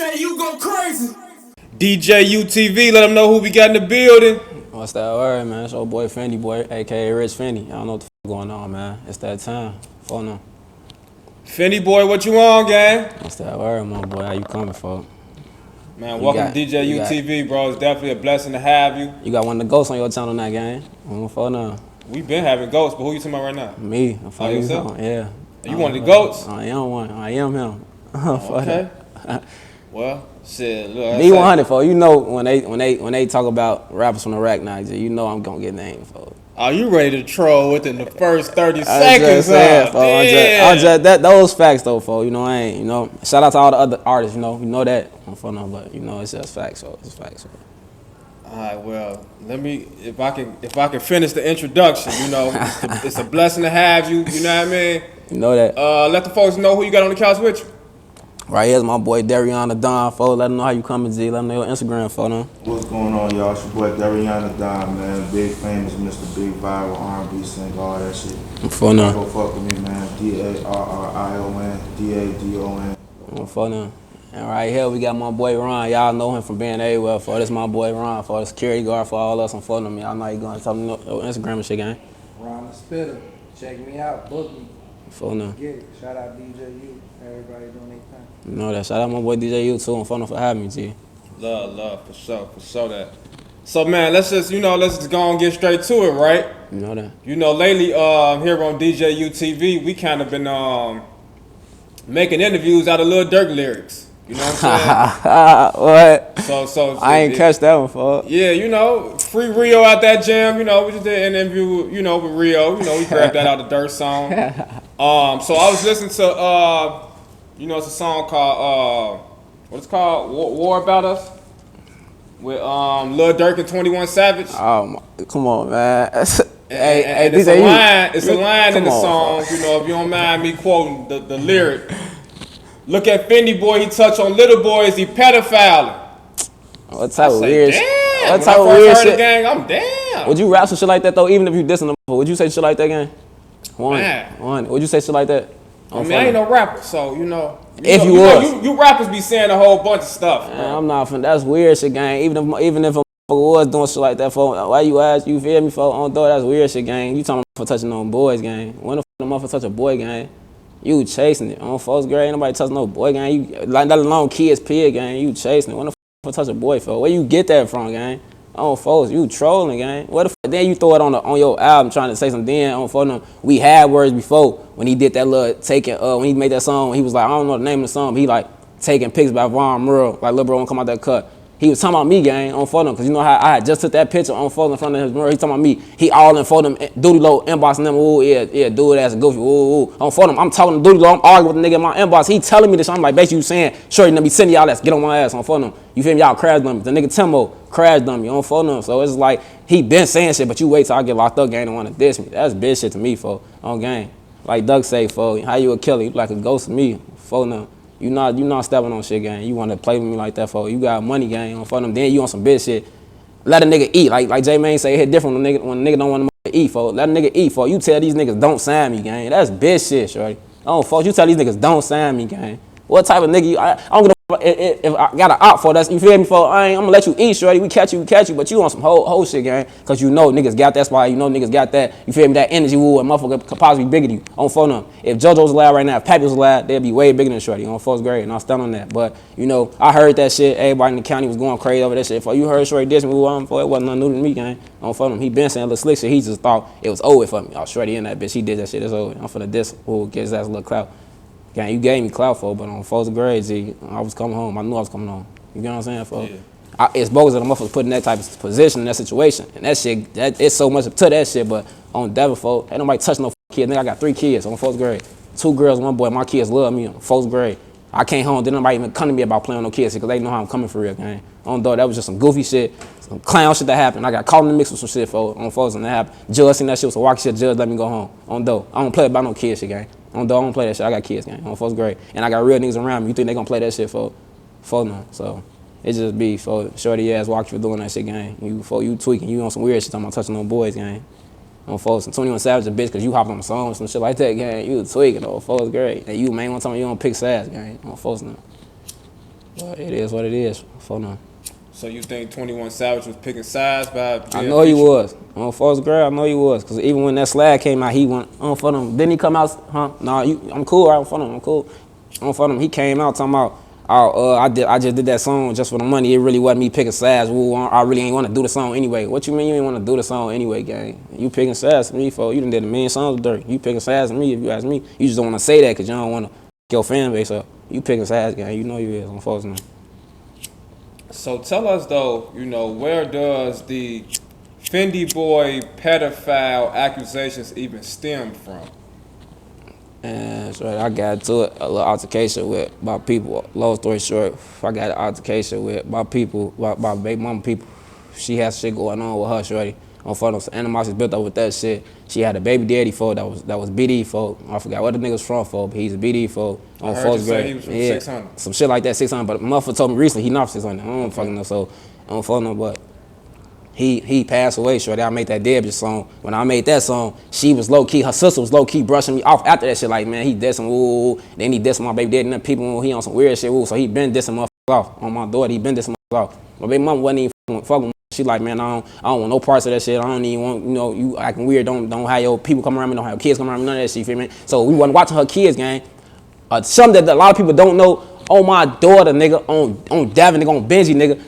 DJ, you go crazy. DJUTV, let them know who we got in the building. What's that word, man? It's your boy Fyndee Boy, aka Rich Fyndee. I don't know what the f going on, man. It's that time. Phone on. Fyndee Boy, what you on, gang? What's that word, my boy? How you coming, folks? Man, welcome to DJUTV, bro. It's definitely a blessing to have you. You got one of the ghosts on your channel now, gang. Phone on. We've been having ghosts, but who you talking about right now? Me. Oh, yourself? Yeah. You one of the goats? I am one. I am him. Okay. Well, shit. Look, be 100, folks. You know when they talk about rappers from the rack now, you know I'm gonna get named, folks. Oh, you ready to troll within the first 30 seconds? Just saying, those facts though, folks. You know I ain't. You know, shout out to all the other artists. You know that. But you know it's just facts, so it's facts. So. All right, well, let me if I can finish the introduction. You know, it's a blessing to have you. You know what I mean? You know that. Let the folks know who you got on the couch with you. Right here's my boy Dariana Don, folks. Let them know how you coming, Z. Let them know your Instagram, photo. What's going on, y'all? It's your boy Dariana Don, man. Big famous Mr. Big Viral R&B singer, all that shit. For now. Go fuck with me, man. DARRION, DADON. For now. And right here we got my boy Ron. Y'all know him from being everywhere. For this my boy Ron, for the security guard for all us on phone them. Y'all know you going to tell them your Instagram and shit, gang. Ron the Spitter. Check me out. Book me. For now. Get it. Shout out DJU. Everybody doing their thing. You know that. Shout out my boy DJU too. And phone for having me, G. Love, for sure that. So man, let's just go and get straight to it, right? You know that. You know, lately here on DJUTV, we kind of been making interviews out of Lil Durk lyrics. You know what I'm saying? What? So I ain't catch that one, folks. Yeah, you know, free Rio out that jam. You know, we just did an interview, you know, with Rio. You know, we grabbed that out of the Durk song. So I was listening to you know, it's a song called what it's called, War About Us, with Lil Durk and 21 Savage. Oh, come on, man. And it's a line in the song. You know, if you don't mind me quoting the lyric. Look at Fyndee Boy, he touch on little boys, he pedophiling. What type of weird shit? What type of weird shit? Gang, I'm damn. Would you rap some shit like that though, even if you dissing them? Would you say shit like that, gang? One. Would you say shit like that? I mean, I ain't no rapper, so you know. You rappers be saying a whole bunch of stuff. Man, I'm not. That's weird shit, gang. Even if a was doing shit like that, for why you ask? You feel me? For on throw, that's weird shit, gang. You talking for touching on boys, gang? When the motherfucker touch a boy, gang? You chasing it on first grade. Ain't nobody touch no boy, gang. You like that alone, kids, pig, gang. You chasing it. When the for touch a boy, for where you get that from, gang? On folks, you trolling, gang. What the then you throw it on your album trying to say something. Then on for them, we had words before when he did that little taking when he made that song. He was like, I don't know the name of the song, but he like taking pics by Von Merle, like Lil Bro won't come out that cut. He was talking about me, gang, on for them, because you know how I had just took that picture on for them in front of his mirror. He talking about me. He all in for them, Doody Low inboxing them. Ooh, yeah, dude, that's goofy. Ooh. On for them, I'm talking to Doody Low. I'm arguing with the nigga in my inbox. He telling me this. I'm like, basically you saying, sure, you know me sending y'all that. Get on my ass on for them. You feel me? Y'all crash dummies. The nigga Timo crash dummy on for them. So it's like he been saying shit, but you wait till I get locked up, gang, and want to diss me. That's bitch shit to me, fo. On gang. Like Doug say, fo, how you a killer? You like a ghost to me, fo. Now. You not stepping on shit, gang. You want to play with me like that, for you got money, gang, on for them. Then you on some bitch shit. Let a nigga eat, like J Main say, it hit different when a nigga don't want to eat, for. Let a nigga eat, for. You tell these niggas don't sign me, gang. That's bitch shit, shorty. Oh, folks, you tell these niggas don't sign me, gang. What type of nigga you? I don't give a if I got an op for that, you feel me? For I'm gonna let you eat, shorty. We catch you, but you on some whole shit, gang. Cause you know niggas got that spot. You know niggas got that. You feel me? That energy, woo, and motherfucker could possibly be bigger than you. On phone them. If JoJo's allowed right now, if Pappy was allowed, they'd be way bigger than shorty on first grade. And I'll stand on that. But you know, I heard that shit. Everybody in the county was going crazy over that shit. For you heard shorty diss me, woo, it wasn't nothing new to me, gang. On phone them. He been saying little slick shit. He just thought it was over for me. Oh, shorty in that bitch. He did that shit. It's over. I'm finna diss who gets that little clout. Gang, you gave me clout for, but on first grade, G, I was coming home. I knew I was coming home. You get what I'm saying, for? Yeah. It's bogus that the motherfuckers put in that type of position in that situation, and that shit, it's so much to that shit. But on Devil, folk, ain't nobody touch no kid. Nigga, I got 3 kids on first grade, 2 girls, 1 boy. My kids love me on first grade. I came home, didn't nobody even come to me about playing with no kids because they know how I'm coming for real, gang. On though, that was just some goofy shit, some clown shit that happened. I got caught in the mix with some shit, on folks, and that happened. Judge seen that shit was a walkie shit. Judge let me go home. On though, I don't play about no kid shit, gang. On though, I don't play that shit. I got kids, gang. On first grade, and I got real niggas around me. You think they gonna play that shit for no? So it just be for shorty ass walkie for doing that shit, gang. You tweaking, you on some weird shit. Talking about touching no boys, gang. On folks, and 21 Savage a bitch because you hop on the song and some shit like that, gang. You tweaking, on folks, great. And you main one time you don't pick sass, gang. On folks now. But it is what it is. For now. So you think 21 Savage was picking sides by? I know he was. On Force Girl, I know he was. Cause even when that Slag came out, he went on for them. Didn't he come out? Huh? Nah, I'm cool. Right on for them. I'm cool. On for them. He came out talking about. I just did that song just for the money. It really wasn't me picking sides. I really ain't want to do the song anyway. What you mean you ain't want to do the song anyway, gang? You picking sides for me, for you done did a million songs with Durk. You picking sides for me if you ask me. You just don't want to say that because you don't want to your fan base up. You picking sides, gang. You know you is on Force now. So tell us though, where does the Fyndee Boy pedophile accusations even stem from? And that's right, I got into it, a little altercation with my people. Long story short, I got an altercation with my people, my baby mama people. She has shit going on with her, shorty. On front of some animosity built up with that shit. She had a baby daddy folk that was BD folk. I forgot what the nigga's from folk, but he's a BD folk. I heard you say he was from 600. Some shit like that, 600. But motherfucker told me recently he not 600. I don't fucking know, so I don't fucking know, but he passed away, shorty. I made that debut song. When I made that song, she was low key, her sister was low key brushing me off after that shit. Like, man, he dissing, ooh. Then he dissing my baby daddy and them people, he on some weird shit, ooh. So he been dissing motherfuckers off on my daughter. He been dissing motherfuckers off. My baby mama wasn't even fucking. She like, man, I don't want no parts of that shit. I don't even want, you acting weird. Don't have your people come around me. Don't have your kids come around me. None of that shit, you feel me? So we wasn't watching her kids, gang. Something that a lot of people don't know. On my daughter, nigga, on Davin, nigga, on Benji, nigga.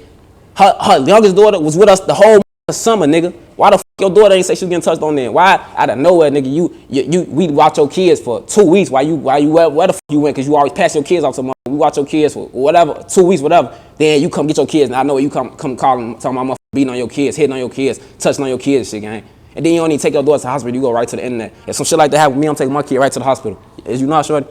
Her youngest daughter was with us the whole summer, nigga. Why the fuck your daughter ain't say she was getting touched on then? Why out of nowhere, nigga, we watch your kids for 2 weeks while you where the fuck you went? Cause you always pass your kids off to mother. We watch your kids for whatever, 2 weeks, whatever. Then you come get your kids, and I know you come calling, talking about motherfucker beating on your kids, hitting on your kids, touching on your kids, shit, gang. And then you don't even take your daughter to the hospital. You go right to the internet. If some shit like that happen with me, I'm taking my kid right to the hospital. Is you not sure?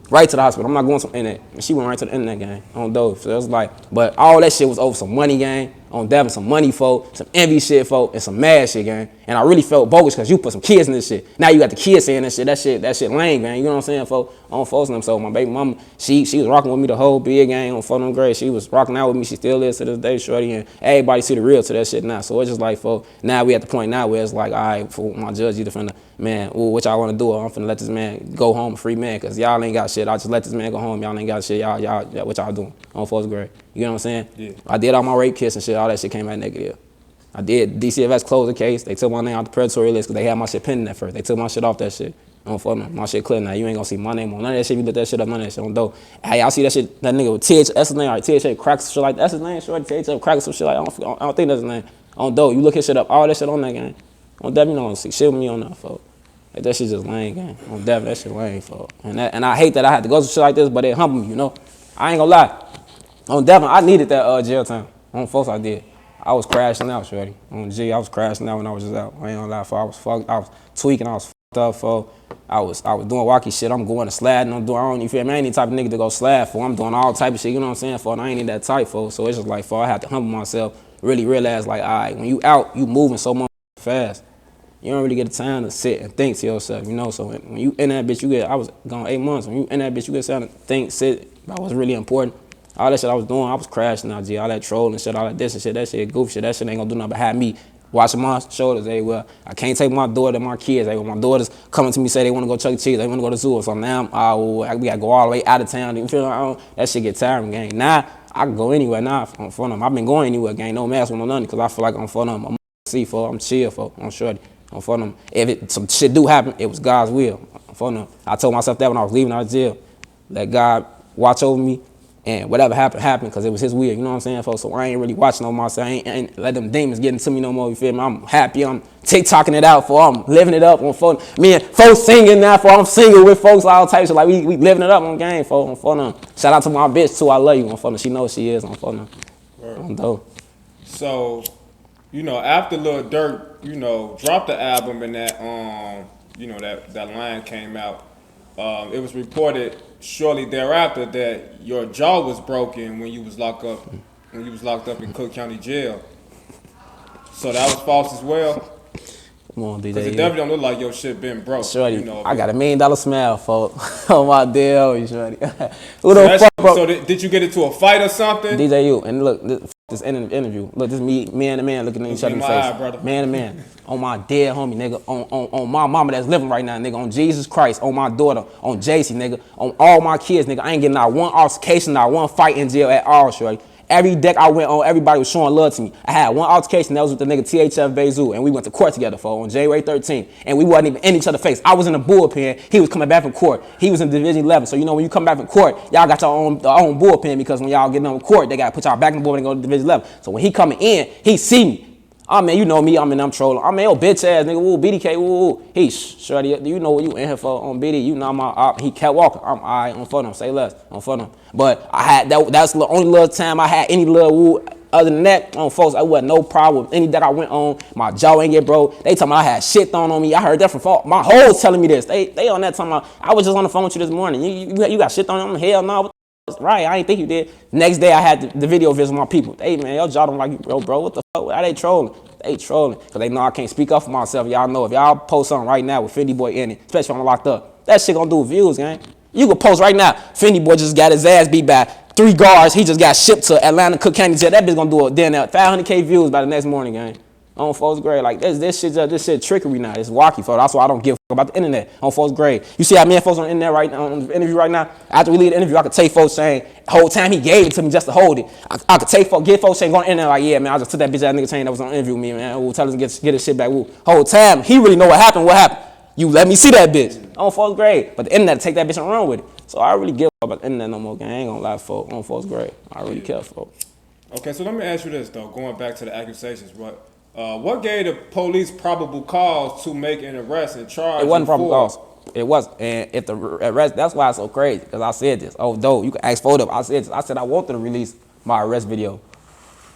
Right to the hospital. I'm not going to the internet. And she went right to the internet, gang, on those. So it was like, but all that shit was over some money, gang. On Devin, some money, folk, some envy shit, folk, and some mad shit, gang. And I really felt bogus because you put some kids in this shit. Now you got the kids saying this shit. That shit lame, gang. You know what I'm saying, folk? On folks and them. So my baby mama, she was rocking with me the whole big gang on phone grade. She was rocking out with me. She still is to this day, shorty. And everybody see the real to that shit now. So it's just like, folk, now we at the point now where it's like, all right, for my judge, you defend man, ooh, what y'all want to do? I'm finna let this man go home a free man because y'all ain't got shit. I just let this man go home. Y'all ain't got shit. Y'all what y'all doing on first grade? You know what I'm saying? Yeah. I did all my rape kits and shit. All that shit came out negative. I did. DCFS closed the case. They took my name out the predatory list because they had my shit pending at first. They took my shit off that shit. My shit clear now. You ain't gonna see my name on none of that shit. You lit that shit up, none of that shit on dope. Hey, y'all see that shit? That nigga with TH, that's his name. All right, TH cracks some shit like that. That's his name, shorty. TH cracks some shit like I don't think that's his name. On dope. You look his shit up. All that shit on that gang. On Devin, you don't see shit with me on that, folks. Like, that shit just lame, gang. On Devin, that shit lame, folks. And I hate that I had to go through shit like this, but it humbled me, you know. I ain't gonna lie. On Devin, I needed that jail time. On folks, I did. I was crashing out, shorty. On G, I was crashing out when I was just out. I ain't gonna lie, I was fucked. I was tweaking. I was fucked up, for. I was doing walkie shit. I'm going to slide, and you feel me? I ain't the type of nigga to go slide for. I'm doing all type of shit. You know what I'm saying? For, and I ain't in that type for. So it's just like, for I had to humble myself. Really realize, like, all right, when you out, you moving so much fast. You don't really get the time to sit and think to yourself, you know. So when you in that bitch, I was gone 8 months. When you in that bitch, you get time to think, sit about what's really important. All that shit I was doing, I was crashing out, G. All that trolling shit, all that this and shit, that shit, goof shit, that shit ain't gonna do nothing but have me watching my shoulders. Hey, well, I can't take my daughter and my kids. Hey, well, my daughters coming to me say they want to go Chuck E. Cheese, they want to go to the zoo. So now we gotta go all the way out of town. You feel like, that shit get tiring, gang. Now I can go anywhere now on front of them. I've been going anywhere, gang. No mask, no nothing, because I feel like I'm front of them. I'm chill, for. I'm shorty. On front of them. If some shit do happen, it was God's will. On front of them. I told myself that when I was leaving out of jail. Let God watch over me. And whatever happened, because it was his will, you know what I'm saying, folks? So I ain't really watching no more. So I ain't let them demons get into me no more, you feel me? I'm happy, I'm TikToking it out, for I'm living it up on phone. Me and folks singing now, for I'm singing with folks, all types of, like, we living it up on game, for on phone. Shout out to my bitch, too, I love you on phone. She knows she is on phone. On dope. So, after Lil Durk, dropped the album and that, that line came out, it was reported shortly thereafter that your jaw was broken when you was locked up in Cook County Jail. So that was false as well. Come on, DJ. Because it definitely don't look like your shit been broke. Shorty, I got $1 million smile, folks. On my deal, shorty. Who the fuck, bro? So did you get into a fight or something? DJU, and look, this interview. Look, this me man to man looking at each other in the my face. eye, brother. Man to man. On my dead homie, nigga. On my mama that's living right now, nigga. On Jesus Christ. On my daughter. On JC, nigga. On all my kids, nigga. I ain't getting not one altercation, not one fight in jail at all, shorty. Every deck I went on, everybody was showing love to me. I had one altercation, that was with the nigga THF Bezu, and we went to court together on January 13th, and we wasn't even in each other's face. I was in the bullpen, he was coming back from court. He was in Division 11, so you know when you come back from court, y'all got your own bullpen, because when y'all getting on court, they got to put y'all back in the bullpen and go to Division 11. So when he coming in, he see me. Oh man, you know me, I'm trolling. I mean, yo, bitch ass nigga, woo, BDK, woo. He, shorty, you know what you in here for on BD, you know my op. He kept walking. I'm alright, on for them, say less, on for them. But I had, that's the only little time I had any little woo. Other than that, folks, I wasn't no problem with any that I went on. My jaw ain't get broke. They talking about I had shit thrown on me. I heard that from folk. My hoes telling me this. They on that talking about, I was just on the phone with you this morning. You got shit thrown on me? Hell no. Right, I ain't think you did. Next day I had the video visit my people. Hey man, y'all jaw don't like you, bro. What the fuck? Why they trolling? They trolling. Cause they know I can't speak up for myself. Y'all know if y'all post something right now with Fyndee Boy in it, especially when I'm locked up, that shit gonna do views, gang. You can post right now, Fyndee Boy just got his ass beat by 3 guards. He just got shipped to Atlanta Cook County Jail. That bitch gonna do a then 500K views by the next morning, gang. On folks grade, like this shit trickery now. It's wacky, folks. That's why I don't give a fuck about the internet on folks grade. You see how many folks on the internet right now, on the interview right now? After we leave the interview, I could take folks saying the whole time he gave it to me just to hold it. I could take folks, get folks saying going in there like, yeah, man, I just took that bitch ass nigga saying that was on the interview with me, man. Ooh, tell us to get his shit back. Ooh. Whole time he really know what happened. What happened? You let me see that bitch on folks grade, but the internet take that bitch and run with it. So I really give a fuck about the internet no more, gang. I ain't gonna lie, folks. On folks grade, I really care, folks. Okay, so let me ask you this though, going back to the accusations, what gave the police probable cause to make an arrest and charge? It wasn't probable cause. It wasn't. And if the arrest, that's why it's so crazy, because I said this. Oh, though, you can ask for them. I said this. I said I want them to release my arrest video.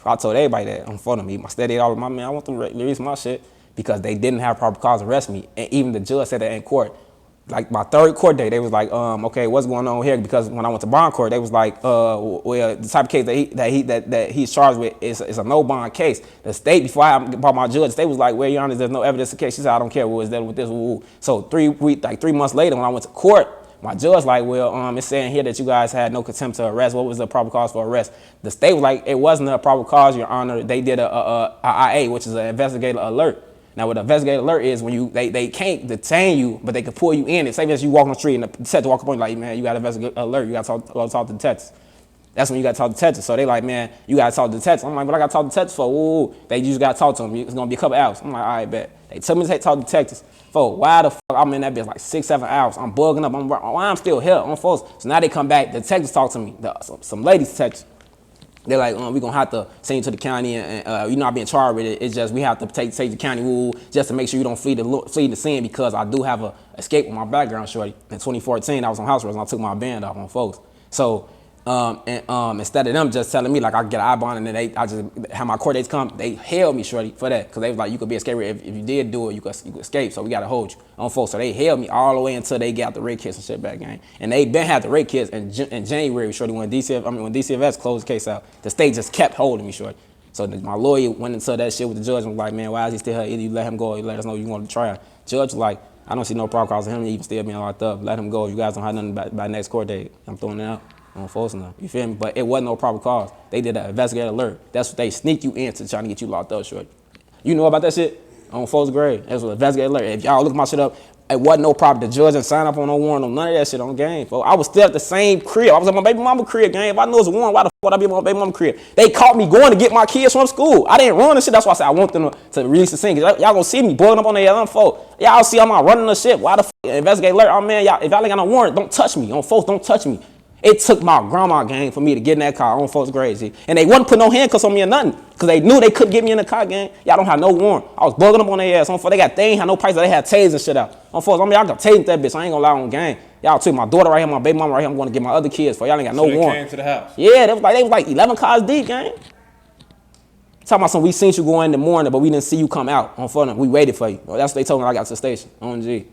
I told everybody that. I'm for them. My steady all of my man. I want them to release my shit because they didn't have probable cause to arrest me. And even the judge said that in court. Like my 3rd court day, they was like, okay, what's going on here? Because when I went to bond court, they was like, well, the type of case that he's charged with is a no bond case. The state, before I brought my judge, they was like, well, Your Honor, there's no evidence of the case. She said, I don't care what was dealing with this. So 3 months later, when I went to court, my judge like, well, it's saying here that you guys had no contempt to arrest. What was the probable cause for arrest? The state was like, it wasn't a probable cause, Your Honor. They did a IA, which is an investigator alert. Now, what an investigative alert is when they can't detain you, but they can pull you in. And say as you walk on the street and the detective walk up on you like, man, you got an investigative alert. You got to talk to the detectives. That's when you got to talk to detectives. So they like, man, you got to talk to detectives. I'm like, but I got to talk to detectives for. Ooh. They just got to talk to them. It's going to be a couple hours. I'm like, all right, bet. They tell me to talk to detectives. For why the fuck I'm in that bitch like 6-7 hours. I'm bugging up. I'm still here on folks. So now they come back. The detectives talk to me. Some ladies detectives. They're like, we're going to have to send you to the county and you're not being charged with it. It's just we have to take the county rule just to make sure you don't flee the scene because I do have a escape with my background, shorty. In 2014, I was on house arrest and I took my band off on folks. So instead of them just telling me like I get an eye bond and then I just have my court dates come, they held me, shorty, for that because they was like, you could be escaped if you did do it, you could escape. So we got to hold you on folks. So they held me all the way until they got the rape kits and shit back, gang. And they been had the rape kits in January, shorty, when DCFS closed the case out. The state just kept holding me, shorty. So my lawyer went into that shit with the judge and was like, man, why is he still here? Either you let him go or you let us know you want to try. Judge was like, I don't see no probable cause of him even still being locked up. Let him go. If you guys don't have nothing by next court date, I'm throwing it out. On false enough, you feel me? But it wasn't no probable cause. They did an investigative alert. That's what they sneak you into trying to get you locked up, short. You know about that shit? On false grade. That's what investigative alert. If y'all look my shit up, it wasn't no problem. The judge didn't sign up on no warrant, none of that shit on game. Folks. I was still at the same crib. I was at my baby mama crib, gang. If I knew it was a warrant, why the fuck would I be at my baby mama crib? They caught me going to get my kids from school. I didn't run and shit. That's why I said I want them to release the scene. Y'all gonna see me boiling up on the other folks. Y'all see I'm not running the shit. Why the fuck investigative alert? Oh man, y'all, if y'all ain't got no warrant, don't touch me. On folks, don't touch me. It took my grandma gang for me to get in that car on folks crazy. And they wasn't putting no handcuffs on me or nothing. Because they knew they couldn't get me in the car, gang. Y'all don't have no warrant. I was bugging up on their ass. On folks, they ain't had no price. They had tasers and shit out. On folks, I got tasing that bitch. I ain't gonna lie on gang. Y'all took my daughter right here, my baby mama right here. I'm going to get my other kids for y'all ain't got no warrant. Came to the house. Yeah, they was like 11 cars deep, gang. Talking about we seen you go in the morning, but we didn't see you come out. On phone, we waited for you. Well, that's what they told me when I got to the station. On G.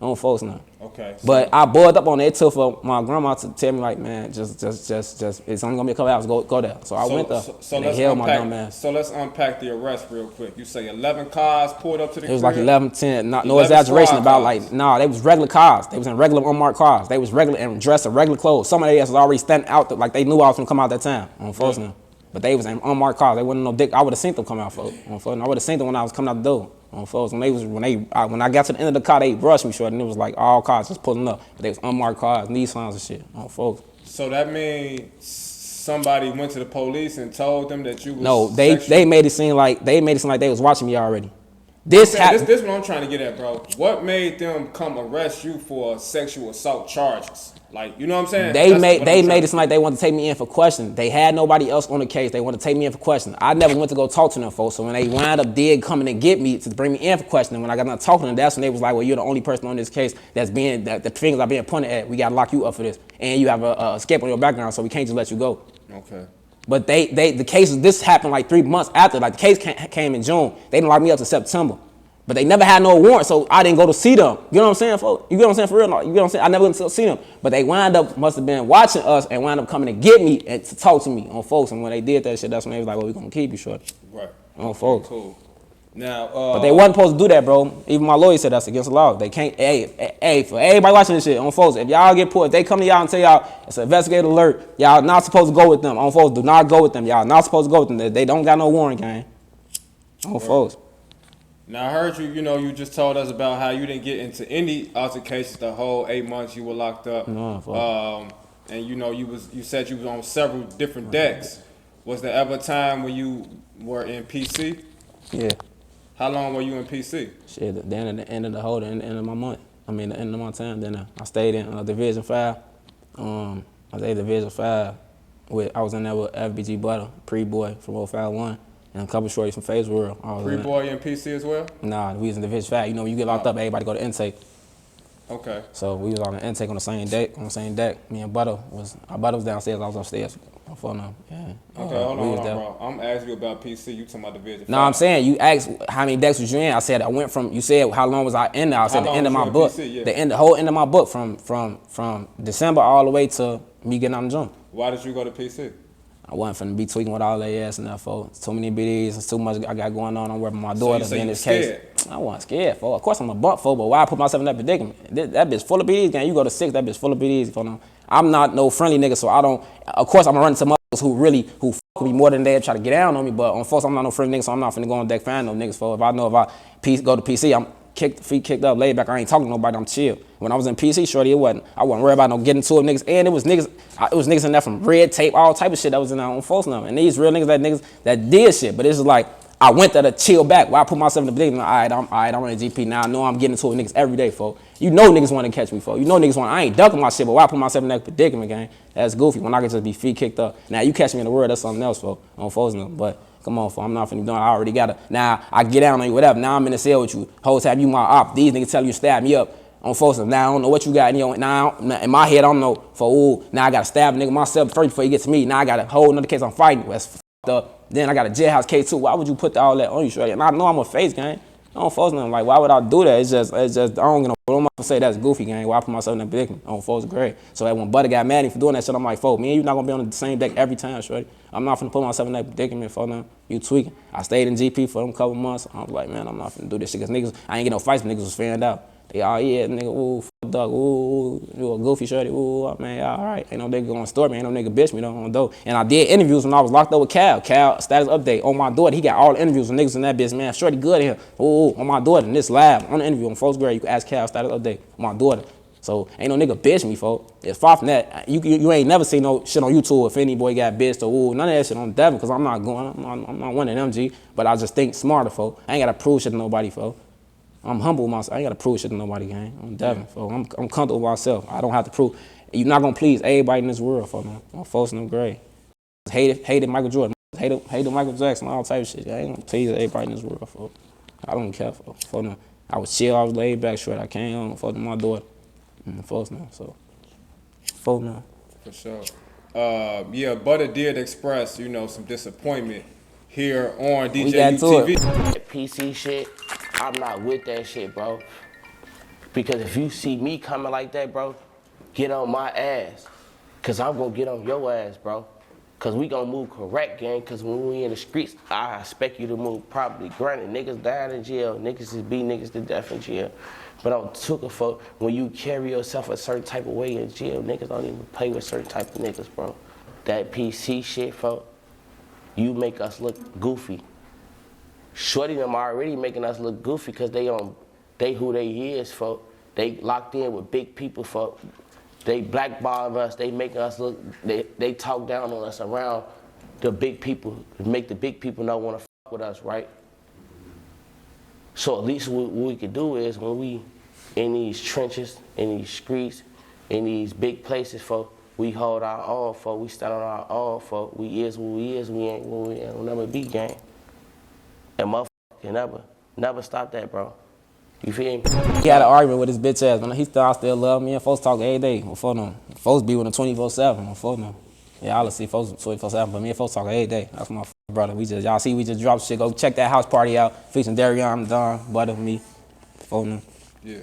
On folks now. Okay. So but I bugged up on it. It took for my grandma to tell me like, man, just it's only gonna be a couple hours. Go there. So I went there. So let's unpack. So let's unpack the arrest real quick. You say 11 cars pulled up to the crib? It was like 11, 10. No exaggeration about like, they was regular cars. They was in regular unmarked cars. They was regular and dressed in regular clothes. Some of their ass was already standing out like they knew I was gonna come out that time. On folks now. But they was in unmarked cars. They wasn't no dick. I would have seen them come out, folks. I would have seen them when I was coming out the door. Folks, when I got to the end of the car, they brushed me short, and it was like all cars just pulling up. But they was unmarked cars, Nissans and shit. Folks. So that means somebody went to the police and told them that you was No, they made it seem like they was watching me already. This what I'm trying to get at, bro. What made them come arrest you for sexual assault charges? Like, you know what I'm saying? They made it seem like they wanted to take me in for questioning. They had nobody else on the case. They wanted to take me in for questioning. I never went to go talk to them, folks. So when they wound up coming and get me to bring me in for questioning, when I got done talking to them, that's when they was like, well, you're the only person on this case that the fingers are being pointed at. We got to lock you up for this. And you have a escape on your background, so we can't just let you go. Okay. But this happened like 3 months after. Like the case came in June. They didn't lock me up to September. But they never had no warrant, so I didn't go to see them. You know what I'm saying, folks? You get what I'm saying for real? You get what I'm saying? I never went to see them. But they must have been watching us and wound up coming to get me and to talk to me on folks. And when they did that shit, that's when they was like, well, we're going to keep you, short. Right. On folks. Cool. Now, but they wasn't supposed to do that, bro. Even my lawyer said that's against the law. They can't, hey, for everybody watching this shit, on folks, if y'all get pulled, if they come to y'all and tell y'all it's an investigative alert, y'all not supposed to go with them. On folks, do not go with them. Y'all not supposed to go with them. They don't got no warrant, gang. On folks. Now I heard you just told us about how you didn't get into any altercations the whole 8 months you were locked up. No, and you said you was on several different decks. Was there ever a time when you were in PC? Yeah. How long were you in PC? Shit, then at the end of my month. I mean, the end of my time. Then I stayed in Division 5. I stayed in Division 5. I was in there with FBG Butter, Pre-Boy from 051. And a couple shorties from Phase World. Pre-Boy in PC as well? Nah, we was in Division 5. You know, when you get locked up, everybody go to intake. Okay. So we was on the intake on the same deck. Me and Butter was downstairs, I was upstairs. Yeah. Okay, hold on, bro. I'm asking you about PC. You talking about Division 5. No, I'm saying, you asked how many decks was you in. I said you said how long was I in there. I said the end of my book. PC, yeah. The whole end of my book from December all the way to me getting on the jump. Why did you go to PC? I wasn't finna be tweaking with all their ass and that, folks. Too many BDs, it's too much I got going on. I'm working with my daughter in this case. I wasn't scared, folks. Of course I'm a bump, folks, but why I put myself in that predicament? That bitch full of BDs, gang. You go to 6, that bitch full of BDs, folks. I'm not no friendly nigga, so I don't. Of course I'm running to motherfuckers who fuck with me more than they try to get down on me, but on folks I'm not no friendly nigga, so I'm not finna go on deck find no niggas, folks. If I go to PC, I'm feet kicked up, laid back. I ain't talking to nobody. I'm chill. When I was in PC, shorty, I wasn't worried about no getting to it niggas. And it was niggas in there from red tape, all type of shit that was in there on folks now. And these real niggas that did shit. But it's just like I went there to chill back. While I put myself in the predicament. I'm on a GP now. I know I'm getting to it niggas every day, folks. You know niggas want to catch me, folks. You know niggas want. I ain't ducking my shit, but why I put myself in that predicament, gang? That's goofy. When I can just be feet kicked up. Now you catch me in the world, that's something else, folks. On folks now, but. Come on, I'm not finna do it. I already got it. Now, I get down on you, whatever. Now I'm in the cell with you. Whole time you my op. These niggas tell you to stab me up on folks. Now I don't know what you got in your. Now, in my head, I don't know. Now I got to stab a nigga myself first before he gets to me. Now I got a whole another case I'm fighting. That's f***ed up. Then I got a jailhouse case too. Why would you put all that on you, shorty? And I know I'm a face, gang. I don't folks nothing. Like, why would I do that? It's just I don't get no. I'm not gonna say that's goofy, gang. Why I put myself in that predicament? On folks great. So that when Butter got mad at me for doing that shit, I'm like, folks, me and you not gonna be on the same deck every time, shorty. I'm not finna put myself in that predicament for them. You tweaking. I stayed in GP for them couple months. I was like, man, I'm not finna do this shit. Cause niggas, I ain't get no fights, but niggas was fanned out. They all, yeah, nigga, ooh, fuck dog, ooh, you a goofy shorty, ooh, man, all right. Ain't no nigga going to store me, ain't no nigga bitch me, don't do. And I did interviews when I was locked up with Cal. Cal, status update on my daughter. He got all the interviews with niggas in that bitch, man. Shorty good in here. Ooh, on my daughter, in this lab, on the interview on first grade, you can ask Cal, status update on my daughter. So ain't no nigga bitch me, folks. It's far from that. You ain't never seen no shit on YouTube if Fyndee Boy got bitched or ooh, none of that shit on Devin, because I'm not not one of them, G. But I just think smarter, folks. I ain't got to prove shit to nobody, folks. I'm humble with myself. I ain't got to prove shit to nobody, gang. I'm Devin, folks. I'm comfortable with myself. I don't have to prove. You're not going to please everybody in this world, folks. I'm folks in them gray. Hated Michael Jordan. Hated Michael Jackson, all type of shit. I ain't going to please everybody in this world, folks. I don't care, folks. I was chill. I was laid back, short. I came home for my daughter. Folks now, so. Folks now. For sure. Yeah, Butter did express, some disappointment here on DJUTV. That PC shit, I'm not with that shit, bro. Because if you see me coming like that, bro, get on my ass. Because I'm going to get on your ass, bro. Because we going to move correct, gang. Because when we in the streets, I expect you to move properly. Granted, niggas dying in jail. Niggas is beat niggas to death in jail. But I'm took for when you carry yourself a certain type of way in jail, niggas don't even play with certain type of niggas, bro. That PC shit, folks. you make us look goofy. Shorty them already making us look goofy because they who they is, folk. They locked in with big people, folk. They blackball us. They making us look. They talk down on us around the big people to make the big people not want to fuck with us, right? So at least what we could do is when we in these trenches, in these streets, in these big places, folk, we hold our own, folk. We stand on our own, folk. We is what we is. We ain't what we ain't. We'll never be, gang. And motherfucker can never stop that, bro. You feel me? He had an argument with his bitch ass, man. He still love me, and folks talk every day before them. Folks be with him 24/7 before them. Yeah, I'll see folks 24/7, but me and folks talk every day. That's my brother. Y'all see, we just dropped shit. Go check that house party out. Featuring Darion, Don, Butter, me, before them. Yeah.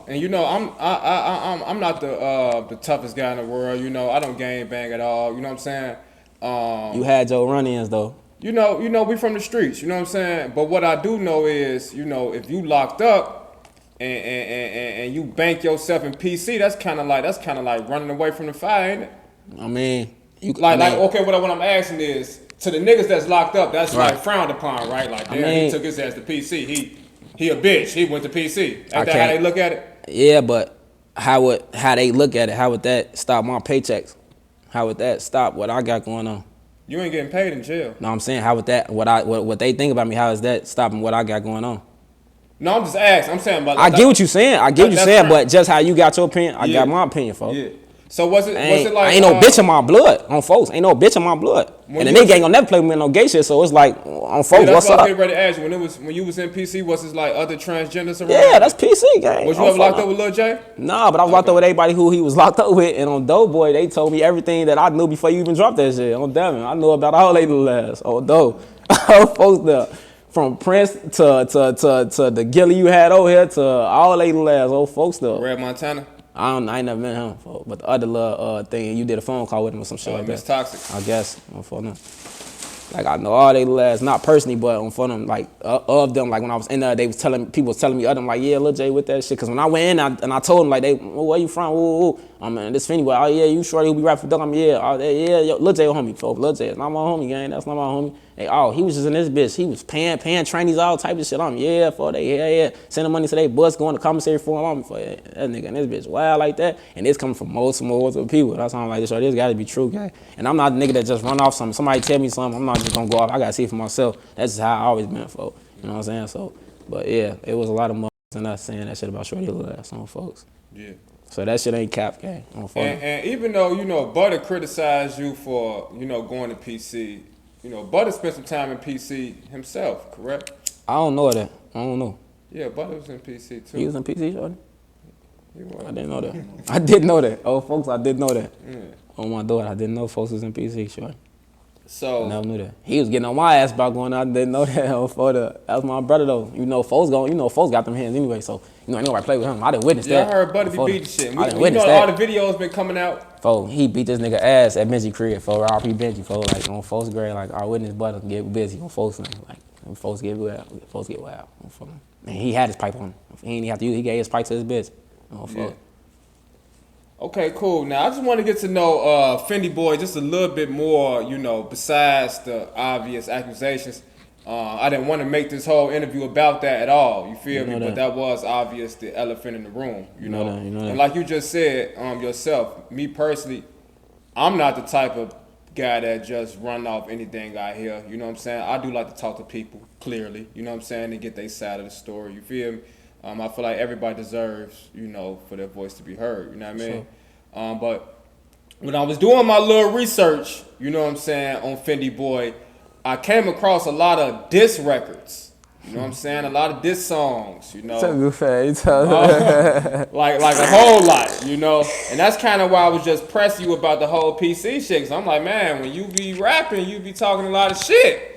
And you know, I'm not the toughest guy in the world. You know, I don't gang bang at all. You know what I'm saying? You had your run-ins though. You know, we from the streets. You know what I'm saying? But what I do know is, you know, if you locked up and you bank yourself in PC, that's kind of like running away from the fire, ain't it? I mean, okay. What I'm asking is, to the niggas that's locked up, that's right. Like frowned upon, right? Like, damn, he took his ass to PC. He a bitch. He went to PC. Ain't that how they look at it? Yeah, but how they look at it? How would that stop my paychecks? How would that stop what I got going on? You ain't getting paid in jail. No, I'm saying, how would that, what they think about me, how is that stopping what I got going on? No, I'm just asking. I'm saying, but I get what you're saying. But just how you got your opinion, I got my opinion, folks. Yeah. So was it like? Ain't no bitch in my blood on folks. Ain't no bitch in my blood. And the nigga ain't gonna never play with me in no gay shit. So it's like on folks. What's up? I was ready to ask you when you was in PC. Was it like other transgenders around? Yeah, that's PC gang. Was you ever locked up with Lil J? Nah, but I was locked up with everybody who he was locked up with. And on Dope Boy, they told me everything that I knew before you even dropped that shit. On Devin, I knew about all they little ass. On Dope, folks there. From Prince to the Gilly you had over here to all they little ass old folks though. Red Montana. I ain't never met him, but the other little thing, you did a phone call with him or some shit like Miss that. Toxic. I guess for them. Like I know all they last, not personally, but on for them, like of them. Like when I was in there, people was telling me of them, like, yeah, Lil J with that shit. Cause when I went in, and I told them like, where you from? Ooh. This Fyndee Boy. Oh yeah, you sure he'll be right for Duck? Yeah, Lil J homie, folks. Lil J is not my homie, gang. That's not my homie. Hey, he was just in this bitch. He was paying trainees, all type of shit. Yeah. Sending money to they bus, going to commissary for him. For that nigga and this bitch wild like that. And it's coming from multiple people. That's how I'm like, this gotta be true, gang. And I'm not a nigga that just run off something. Somebody tell me something, I'm not just gonna go off. I gotta see it for myself. That's just how I always been, folks. You know what I'm saying? So, but yeah, it was a lot of motherfuckers and us saying that shit about Shorty little ass on folks. Yeah. So that shit ain't cap, gang. And even though, you know, Butter criticized you for, you know, going to PC, you know, Butter spent some time in PC himself, correct? I don't know that. I don't know. Yeah, Butter was in PC too. He was in PC, Shorty? He was. I didn't know that. I did know that. Oh, folks, I did know that. Yeah. On my daughter, I didn't know folks was in PC, Shorty. So I never knew that. He was getting on my ass about going out. I didn't know that. That was my brother though. You know, folks got them hands anyway. So ain't nobody play with him. I didn't witness that. I heard Butter be beating shit. I didn't witness that. All the videos been coming out. He beat this nigga ass at Benji crib. RP Benji. Like on folks grade. Like I witnessed Butter get busy on folks thing. Like when folks get wild. Folks get wild. And he had his pipe on him. He ain't have to use it. He gave his pipe to his bitch. Yeah. Okay, cool. Now, I just want to get to know Fyndee Boy just a little bit more, you know, besides the obvious accusations. I didn't want to make this whole interview about that at all, you feel me? But that was obvious, the elephant in the room, you know? And like you just said yourself, me personally, I'm not the type of guy that just run off anything I hear, you know what I'm saying? I do like to talk to people clearly, you know what I'm saying, and get their side of the story, you feel me? I feel like everybody deserves, you know, for their voice to be heard, you know what I mean? Sure. But when I was doing my little research, you know what I'm saying, on Fyndee Boy, I came across a lot of diss records, you know what I'm saying, a lot of diss songs, you know. Like a whole lot, you know. And that's kind of why I was just pressing you about the whole PC shit, because I'm like, man, when you be rapping, you be talking a lot of shit.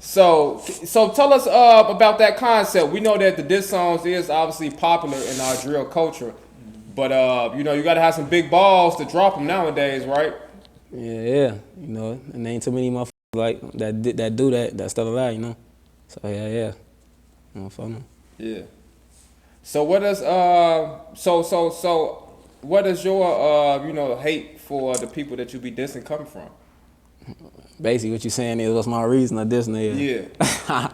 So tell us about that concept. We know that the diss songs is obviously popular in our drill culture, but you know, you gotta have some big balls to drop them nowadays, right? Yeah. You know, and ain't too many motherfuckers like that do that still alive, you know. So yeah. Yeah. So what does what does your you know, hate for the people that you be dissing come from? Basically, what you saying is, what's my reason of this nigga? Yeah.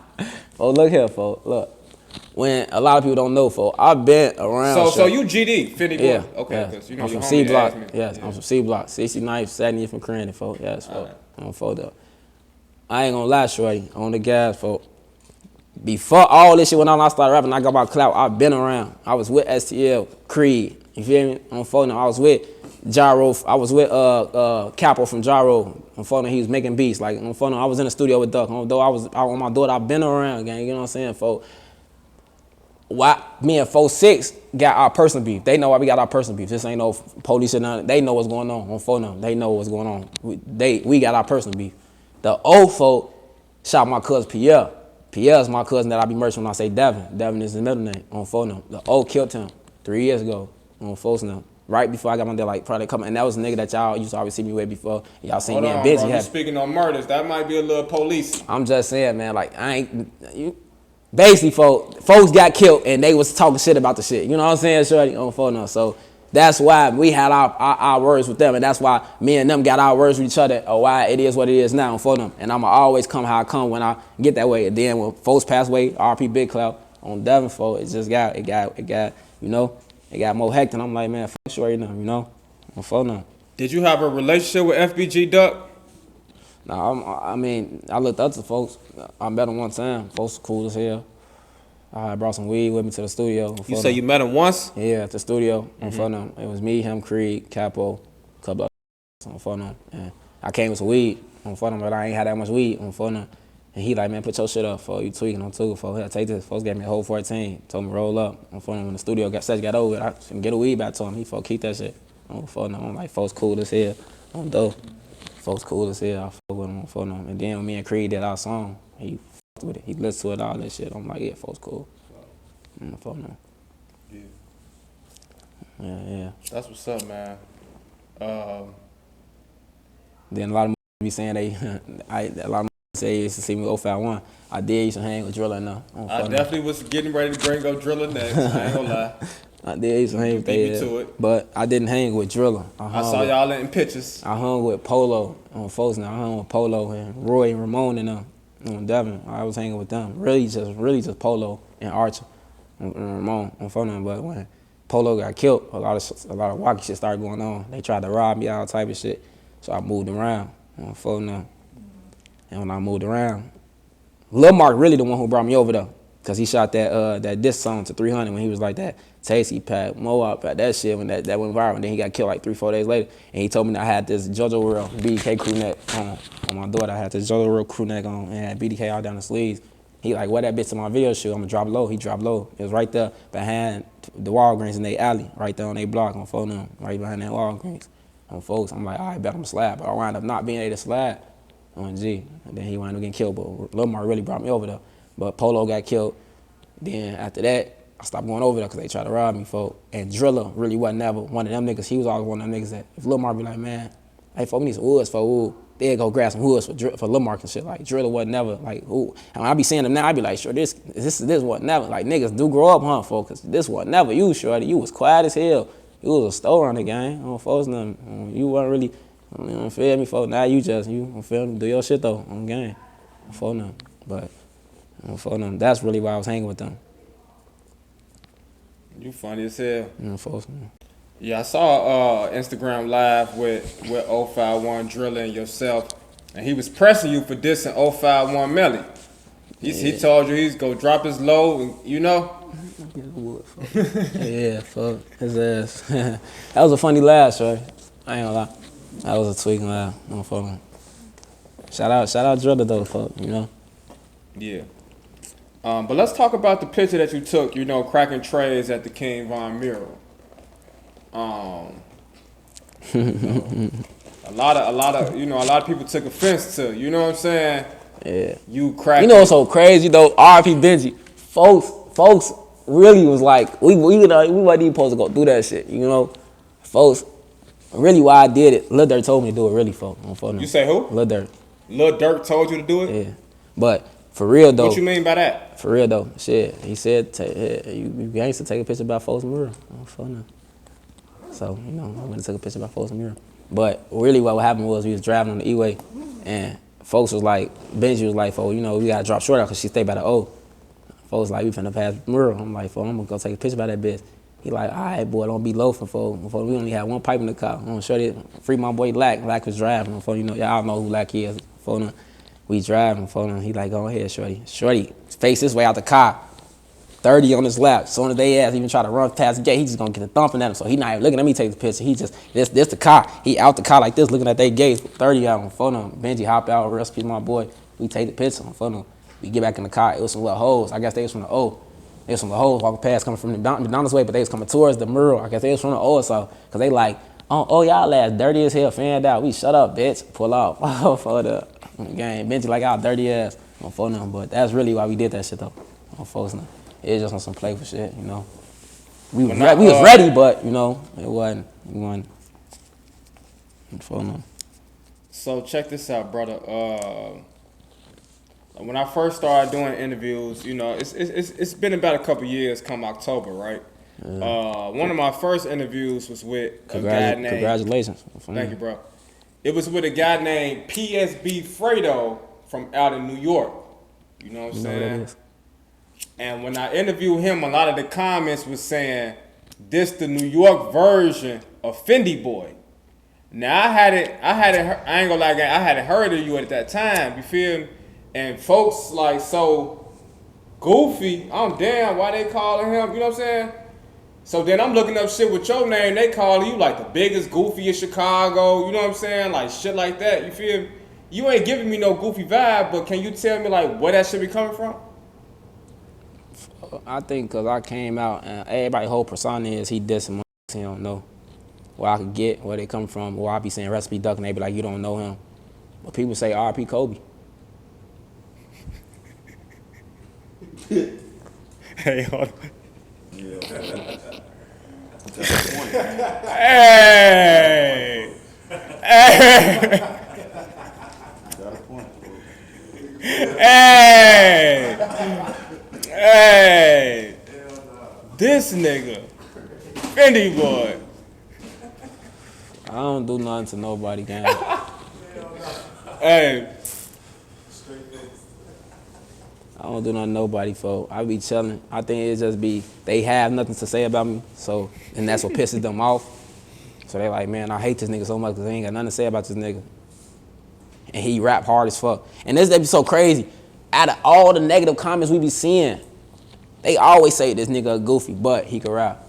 Oh, look here, folks. Look. When a lot of people don't know, folks, I've been around. So you GD, Fyndee Boy? Yeah. Okay, yeah. because you know I'm your from homie C Block. asked me. Yes, Yeah. I'm from C Block. 69th, 70th from Crandon, folks. Yes, folks. Right. I'm folks up. I ain't gonna lie, shorty. On the gas, folks. Before all this shit went on, I started rapping. I got my clout. I've been around. I was with STL, Creed. You feel me? On phone. I was with Gyro. I was with Capo from Gyro. On phone, he was making beats. Like on phone, I was in the studio with Duck. Although I was out on my daughter, I've been around, gang. You know what I'm saying, folks? Why me and 4-6 got our personal beef. They know why we got our personal beef. This ain't no police or nothing. They know what's going on phone. They know what's going on. We got our personal beef. The old folk shot my cousin Pierre. Pierre's my cousin that I be merching when I say Devin. Devin is his middle name on phone. The old killed him 3 years ago on folks now. Right before I got my there, like probably coming, and that was a nigga that y'all used to always see me with before. Y'all seen me and Busy. Bro, you speaking on murders, that might be a little police. I'm just saying, man. Like I ain't. Basically, folks got killed and they was talking shit about the shit. You know what I'm saying, shorty? On phone now. So that's why we had our words with them, and that's why me and them got our words with each other, or why it is what it is now on phone them. And I'ma always come how I come when I get that way. And then when folks pass away, RP Big Cloud on Devin, folks, it got more hectic. And I'm like, man, fuck shorty now, on phone now. Did you have a relationship with FBG Duck? Nah, I mean, I looked up to folks. I met them one time. Folks cool as hell. I brought some weed with me to the studio. You say you met him once? Yeah, at the studio in front of him. It was me, him, Creed, Capo, a couple of on front of him. And I came with some weed on front of him, but I ain't had that much weed on front of him. And he like, man, put your shit up, for you tweaking on two, for here, take this. Folks gave me a whole 14, told me roll up on front of him. When the studio got over it, I should get a weed back to him. He keep that shit on front of him. I'm like, folks cool as hell on dope. Folks cool as hell. I fuck with him on phone. And then when me and Creed did our song, he fucked with it. He listened to it, all that shit. I'm like, yeah, folks cool. On the phone. Yeah. Yeah. That's what's up, man. Then a lot of be saying a lot of say they used to see me 051. I did used to hang with Driller now. I definitely was getting ready to bring up Driller next. I ain't gonna lie. I did used to hang with to it. But I didn't hang with Driller. I saw y'all in pictures. I hung with Polo on folks now. I hung with Polo and Roy and Ramon and them on Devin. I was hanging with them. Really just Polo and Archer and Ramon on phone. But when Polo got killed, a lot of wacky shit started going on. They tried to rob me, all type of shit. So I moved around on phone now. And when I moved around, Lil Mark really the one who brought me over though. Cause he shot that diss song to 300 when he was like that Tasty Pack, Moab Pack, that shit when that went viral. And then he got killed like 3-4 days later. And he told me that I had this JoJo World BDK crew neck on my daughter. I had this JoJo World crew neck on and had BDK all down the sleeves. He like, wear that bitch to my video shoot. I'm gonna drop low. He dropped low. It was right there behind the Walgreens in their alley, right there on their block on phone them, right behind that Walgreens. On folks, I'm like, all right, bet I'm slide. But I wound up not being able to slide on G. And then he wound up getting killed. But Lil Mark really brought me over there. But Polo got killed. Then after that, I stopped going over there because they tried to rob me, folk. And Driller really wasn't never one of them niggas. He was always one of them niggas that if Lil Mark be like, man, hey, folk, we need some woods for wood. They'd go grab some woods for Lil Mark and shit. Like, Driller wasn't never like, ooh. And when I be seeing them now, I be like, sure, this wasn't never. Like, niggas do grow up, huh, folk? Because this wasn't never you, shorty. You was quiet as hell. You was a store on the game. Folks, you wasn't really, you feel me, folk? Now you feel me, do your shit, though, on the game. For them. But, for them, that's really why I was hanging with them. You funny as hell. Folks, Yeah, I saw Instagram Live with 051 Driller and yourself, and he was pressing you for dissing 051 Melly. He told you he's gonna drop his low, and you know. Yeah, fuck his ass. That was a funny laugh, right? I ain't gonna lie. That was a tweaking laugh. No fucking. Shout out Driller though, fuck, Yeah. But let's talk about the picture that you took, cracking trays at the King Von mural. A lot of people took offense to, you know what I'm saying? Yeah. You cracking. You know what's so crazy though? R.I.P. Benji. Folks really was like, we wasn't even supposed to go through that shit, Folks, really why I did it, Lil Durk told me to do it, really, folks. You say who? Lil Durk. Lil Durk told you to do it? Yeah. But for real though. What you mean by that? For real though, shit. He said, you gangsta take a picture about folks' mural. So, I went and took a picture about folks' mural. But really what happened was we was driving on the E-way And folks was like, Benji was like, "Fo, you know, we gotta drop short out because she stayed by the O." Folks like, "We finna pass the mural." I'm like, "Fo, I'm gonna go take a picture by that bitch." He like, "All right, boy, don't be loafing, fo. We only had one pipe in the car. I'm gonna show you, free my boy Lack. Lack was driving, fo. You know, y'all know who Lack is. Fo, we driving, fo. He like, go ahead, shorty. Shorty, face this way out the car. 30 on his lap. Soon as they ass even try to run past the gate, he just gonna get a thumping at him. So he not even looking at me take the picture. He just, this the car. He out the car like this, looking at they gates. 30 out on phone. Benji hop out, rescue my boy. We take the picture on phone. We get back in the car. It was some little hoes. I guess they was from the O. They was some little hoes walking past, coming from the McDonald's way, but they was coming towards the mural. I guess they was from the O or so. Cause they like, oh y'all ass dirty as hell, fanned out. We shut up, bitch. Pull off. For the game. Benji like, y'all dirty ass on phone. But that's really why we did that shit though. On folks now. It was just on some playful shit, you know. We was ready, but you know, it wasn't. We wasn't. So check this out, brother. When I first started doing interviews, you know, it's been about a couple years. Come October, right? Yeah. One of my first interviews was with a guy named. Congratulations. Thank you, bro. It was with a guy named PSB Fredo from out in New York. You know what I'm saying? And when I interviewed him, a lot of the comments was saying, this the New York version of Fyndee Boy. Now I ain't gonna lie, I hadn't heard of you at that time, you feel me? And folks like so goofy, I'm damn why they calling him, you know what I'm saying? So then I'm looking up shit with your name, they calling you like the biggest goofy in Chicago, you know what I'm saying? Like shit like that, you feel me? You ain't giving me no goofy vibe, but can you tell me like where that shit be coming from? I think because I came out and everybody's whole persona is he dissing he don't know where I could get, where they come from, or I be saying Recipe Duck and they be like, you don't know him. But people say R.P. Kobe. Hey, hold on. Yeah. Hey! Hey! Got a point. Hey! Hey! This nigga, Fyndee Boy. I don't do nothing to nobody, gang. Hey. I don't do nothing to nobody, folks. I be chilling. I think it just be, they have nothing to say about me, so, and that's what pisses them off. So they like, man, I hate this nigga so much because they ain't got nothing to say about this nigga. And he rap hard as fuck. And this, they be so crazy. Out of all the negative comments we be seeing, they always say this nigga a goofy, but he can rap.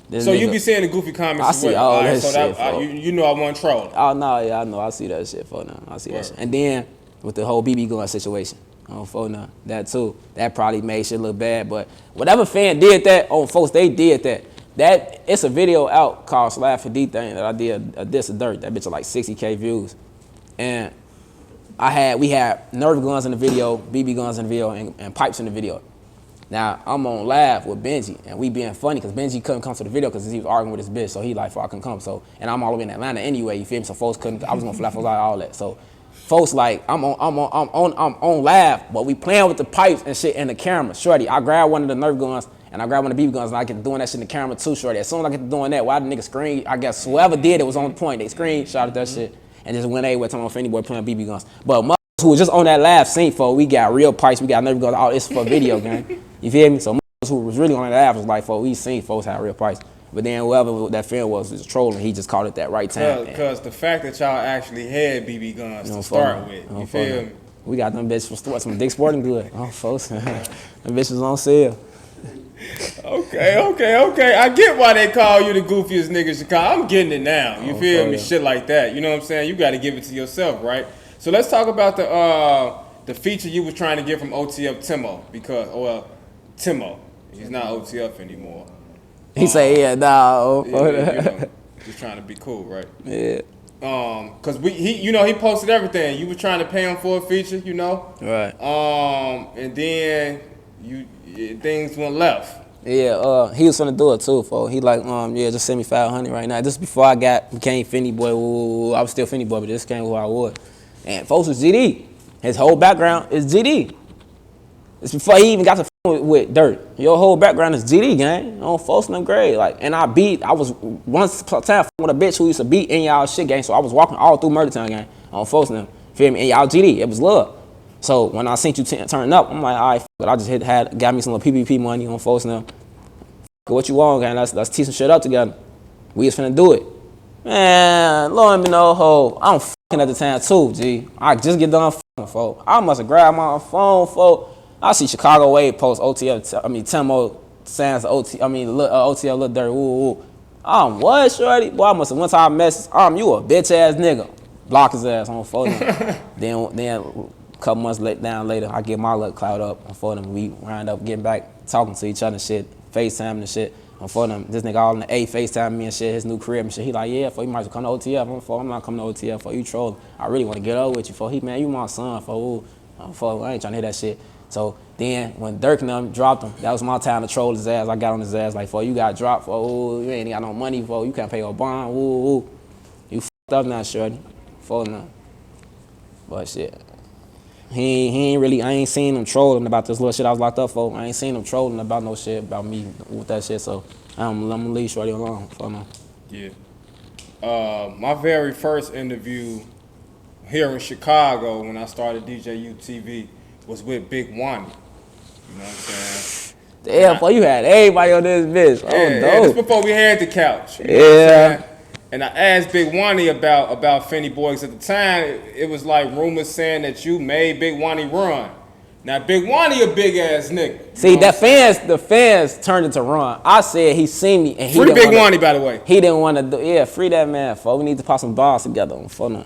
This So nigga, you be saying the goofy comments I as see well. all Alright, that so shit, that, you know I wasn't trolling. Oh, no, yeah, I know. I see that shit for now. I see that shit. And then with the whole BB Gun situation, for now, that too. That probably made shit look bad, but whatever fan did that, folks, they did that. It's a video out called Slap for D thing that I did, This a Dirt. That bitch are like 60K views. And we had Nerf guns in the video, BB guns in the video, and pipes in the video. Now, I'm on live with Benji, and we being funny, because Benji couldn't come to the video because he was arguing with his bitch, so he like, I couldn't come. So, and I'm all the way in Atlanta anyway, you feel me? So folks couldn't, I was gonna fly folks out, all that. So folks like, I'm on live, but we playing with the pipes and shit in the camera. Shorty, I grabbed one of the Nerf guns, and I grabbed one of the BB guns, and I get to doing that shit in the camera too, shorty. As soon as I get to doing that, why the nigga screen, I guess whoever did it was on point. They screenshotted that shit, and just went everywhere talking about Fyndee Boy playing BB guns. But who was just on that live scene for, we got real pipes, we got Nerf guns, all this for video, gang. You feel me? So who was really on that live was like, we seen folks had real price. But then whoever that fan was trolling, he just called it that right time. Because the fact that y'all actually had BB guns to start with, you feel me? We got them bitches from some Dick Sporting Good. Folks, them bitches on sale. Okay. I get why they call you the goofiest nigga in Chicago. I'm getting it now. You feel me? Shit like that. You know what I'm saying? You got to give it to yourself, right? So let's talk about the feature you was trying to get from OTF Timo, because, Timo, he's not OTF anymore. He say, yeah, nah. Just trying to be cool, right? Yeah. Cause he posted everything. You were trying to pay him for a feature, you know. Right. And then things went left. Yeah. He was gonna do it too, folks. He like, just send me 500 right now. This before I became Fyndee Boy. Ooh, I was still Fyndee Boy, but this came who I was. And folks was GD. His whole background is GD. It's before he even got to with Dirt. Your whole background is GD, gang. On folks in them grade. Like, and I was once time with a bitch who used to beat in y'all shit, gang. So I was walking all through Murder Town, gang. On folks in them. Feel me? And y'all GD, it was love. So when I seen you turn up, I'm like, all right, but I just got me some little PPP money on folks now. What you want, gang? Let's tee some shit up together. We just finna do it. Man, Lord me know, ho. I'm fucking at the time too, G. I just get done fucking, folks. I must have grabbed my phone, folks. I see Chicago Wave post OTL, Temo Sands OTL Lil Durk, woo. What, shorty? Boy, I must have one time message. You a bitch ass nigga. Block his ass on phone. then a couple months later, I get my luck cloud up on phone. We wind up getting back, talking to each other and shit, FaceTime and shit. On phone, this nigga all in the A, FaceTime me and shit, his new crib and shit. He like, yeah, for you might as well come to OTF. I'm not coming to OTF for you trolling. I really want to get up with you. For man, you my son. I ain't trying to hear that shit. So then when Durk and them dropped him, that was my time to troll his ass. I got on his ass like, you got dropped, you ain't got no money, you can't pay your bond, You f***ed up now, shorty. Now. But shit. He ain't really, I ain't seen him trolling about this little shit I was locked up for. I ain't seen him trolling about no shit about me with that shit, so I'm gonna leave shorty alone for now. Yeah. My very first interview here in Chicago when I started DJUTV was with Big Wani. You know what I'm saying? Damn, you had everybody on this bitch. Yeah, dope. This before we had the couch. You know yeah. What and I asked Big Wani about Fyndee Boy, 'cause at the time it was like rumors saying that you made Big Wani run. Now Big Wani a big ass nigga. See the fans turned it to run. I said he seen me and he free Big Wani, by the way. He didn't want to do free that man, folks. We need to put some balls together on phone.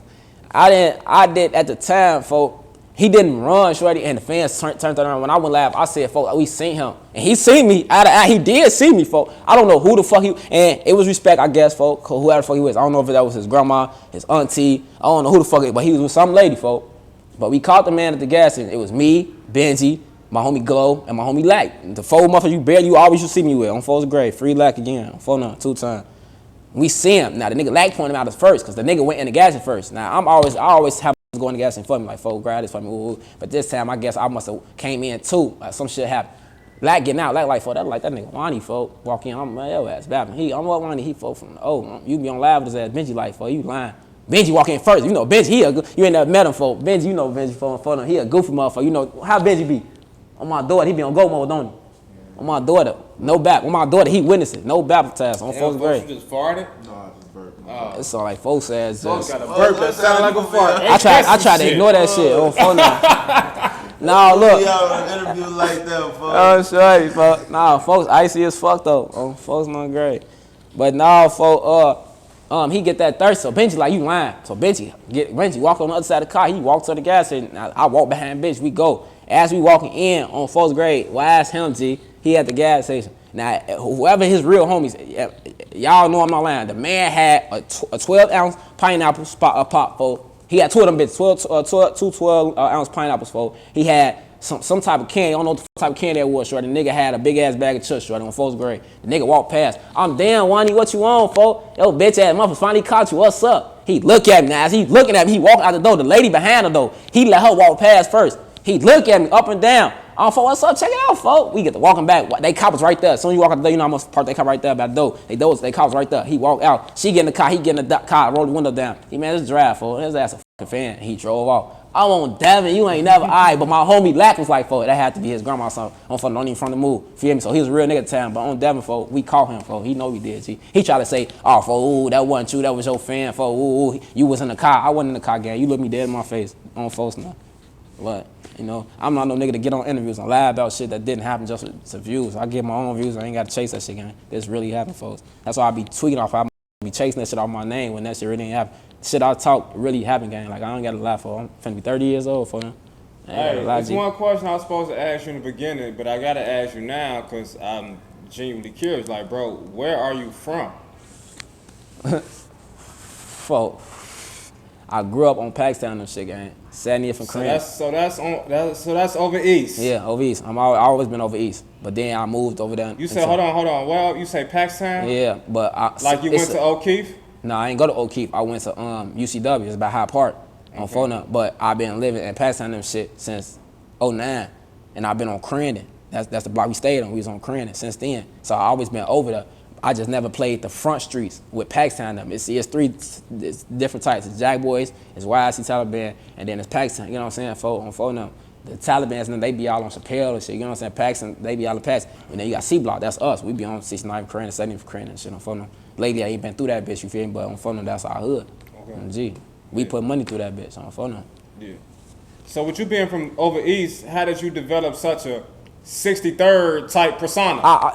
I did at the time, folks. He didn't run, shorty, and the fans turned around. When I went live, I said, folks, we seen him. And he seen me. He did see me, folks. I don't know who the fuck and it was respect, I guess, folks, whoever the fuck he was. I don't know if that was his grandma, his auntie. I don't know who the fuck but he was with some lady, folks. But we caught the man at the gas station. It was me, Benji, my homie Glow, and my homie Lack. The 4 motherfuckers you always should see me with on Foes Grave. Free Lack again, on phone 2 times. We see him. Now, the nigga Lack pointed him out as first, because the nigga went in the gas station first. Now, I always have going to gas and for me, like, grab this for me, ooh. But this time, I guess I must have came in too. Like, some shit happened. Lack getting out, like that nigga Wani, walk in, I'm like, yo ass, bapping. I'm what Wani, from you be on live with his ass, Benji, like, you lying. Benji walk in first, you know, Benji, you ain't never met him, Benji, you know Benji, for he a goofy motherfucker, you know, how Benji be? On my daughter, he be on go mode, don't he? On my daughter, no bap. On my daughter, he witnesses, no baptized on Foes Grave. You just farted? No, I just burped. It sound like folks ass just. Got a burp that sound like a fart. I tried to ignore that shit on phone now. No, look. Y'all an interview like that, folks. Oh, sorry, folks. Nah, folks icy as fuck though. Folks not great. But nah, folks, he get that thirst. So Benji like, you lying. So Benji walk on the other side of the car. He walked to the gas station. I walk behind Benji. We go. As we walking in on Folks Grade, well, I asked him, G. He at the gas station. Now, whoever his real homies, y'all know I'm not lying. The man had a 12-ounce pineapple pop, folks. He had 2 of them bitches, 2 12-ounce pineapples, folks. He had some type of candy. I don't know what the type of candy that was, shorty. The nigga had a big-ass bag of chips, shorty, on Folks Grade. The nigga walked past. I'm damn, Wani, what you on, folks? Yo, bitch-ass motherfucker finally caught you. What's up? He look at me now. As he looking at me, he walked out the door. The lady behind the door, he let her walk past first. He look at me up and down. Folks, what's up? Check it out, folks. We get to walking back. They cops right there. As soon as you walk out the door, you know I'm gonna park they cop right there by the door. They cops right there. He walk out. She get in the car. He get in the car. Roll the window down. He man, this drive, folks. His ass a fucking fan. He drove off. I'm on Devin. You ain't never alright. But my homie Lack was like, folks, that had to be his grandma. So don't even from the move. Feel me? So he was a real nigga at the time. But on Devin, folks, we caught him, folks. He know we did. See, he tried to say, folks, ooh, that wasn't you. That was your fan, folks. Ooh, you was in the car. I wasn't in the car, gang. You looked me dead in my face on folks now. What? You know, I'm not no nigga to get on interviews and lie about shit that didn't happen just to views. I get my own views. I ain't got to chase that shit, gang. This really happened, folks. That's why I be tweaking off. I be chasing that shit off my name when that shit really ain't happen. Shit I talk really happened, gang. Like, I don't got to lie for. I'm finna be 30 years old for them. Hey, there's one question I was supposed to ask you in the beginning, but I got to ask you now because I'm genuinely curious. Like, bro, where are you from? Folks, I grew up on Pakistan and shit, gang. 70th and Korea. So that's over east. Yeah, over east. I always been over east, but then I moved over there. You said hold on. Well, you say Pakistan? Yeah, but like you went to O'Keefe? No, I ain't go to O'Keefe. I went to UCW. It's about Hyde Park on phone up. But I've been living in Pakistan and shit since '09, and I've been on Crandon. That's the block we stayed on. We was on Crandon since then. So I always been over there. I just never played the front streets with Pakistan them. It's different types. It's Jack Boys, it's YC Taliban, and then it's Pakistan. You know what I'm saying? On phone them. The Taliban's and they be all on Chappelle and shit. You know what I'm saying? Pakistan, they be all in Pakistan. And then you got C Block. That's us. We be on 69 for Korean, 70 for Korean and shit on phone them. Lately I ain't been through that bitch. You feel me? But on phone them, that's our hood. Okay. Gee, we put money through that bitch on phone them. Yeah. So with you being from over east, how did you develop such a 63rd type persona? I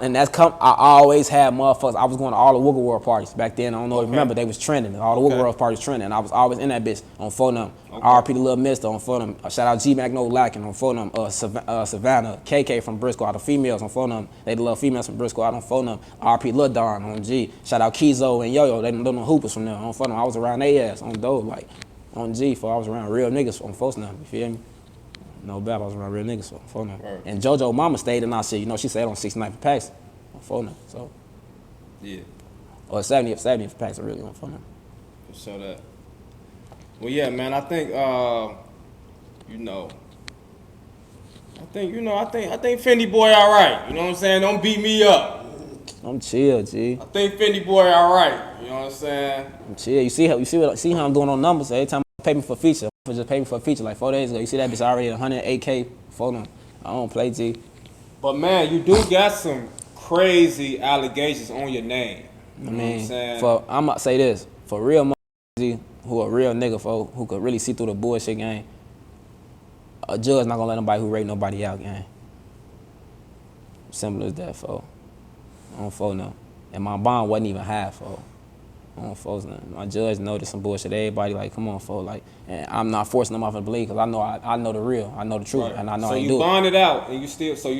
always had motherfuckers. I was going to all the Wiggle World parties back then. I don't know if you remember, they was trending. All the Wiggle World parties trending. And I was always in that bitch on phone them. RP the Little Mister on phone them. Shout out G Mac No Lacking on phone them. Savannah, KK from Briscoe, all the females on phone them. They the little females from Briscoe, I don't phone them. RP Lil Darn on G. Shout out Kizo and Yo-Yo, they them hoopers from there on phone them. I was around their ass on those, like on G, for I was around real niggas on folks now, you feel me? No bad, I was around real niggas on phone now. Right. And JoJo mama stayed in our shit, you know, she stayed on 69 for packs on phone now, so. Yeah. Or 70 for packs, really on phone now. So that. Well, yeah, man, I think, I think Fyndee Boy all right. You know what I'm saying? Don't beat me up. I'm chill, G. I think Fyndee Boy all right. You know what I'm saying? I'm chill. You see how I'm doing on numbers. Every time I pay me for a feature, just pay me for a feature like 4 days ago. You see that bitch already at 108K for them. I don't play, G. But man, you do got some crazy allegations on your name. You know what I'm saying? I'm gonna say this for real motherfuckers who a real nigga folk who could really see through the bullshit game. A judge not gonna let nobody who rape nobody out, gang. Simple as that, folks. I don't fold no. And my bond wasn't even half, folks. I don't fold nothing. My judge noticed some bullshit. Everybody like, come on, folks. Like, and I'm not forcing them off to believe because I know the real, I know the truth, right. And I know I ain't do it. So you bonded out, and you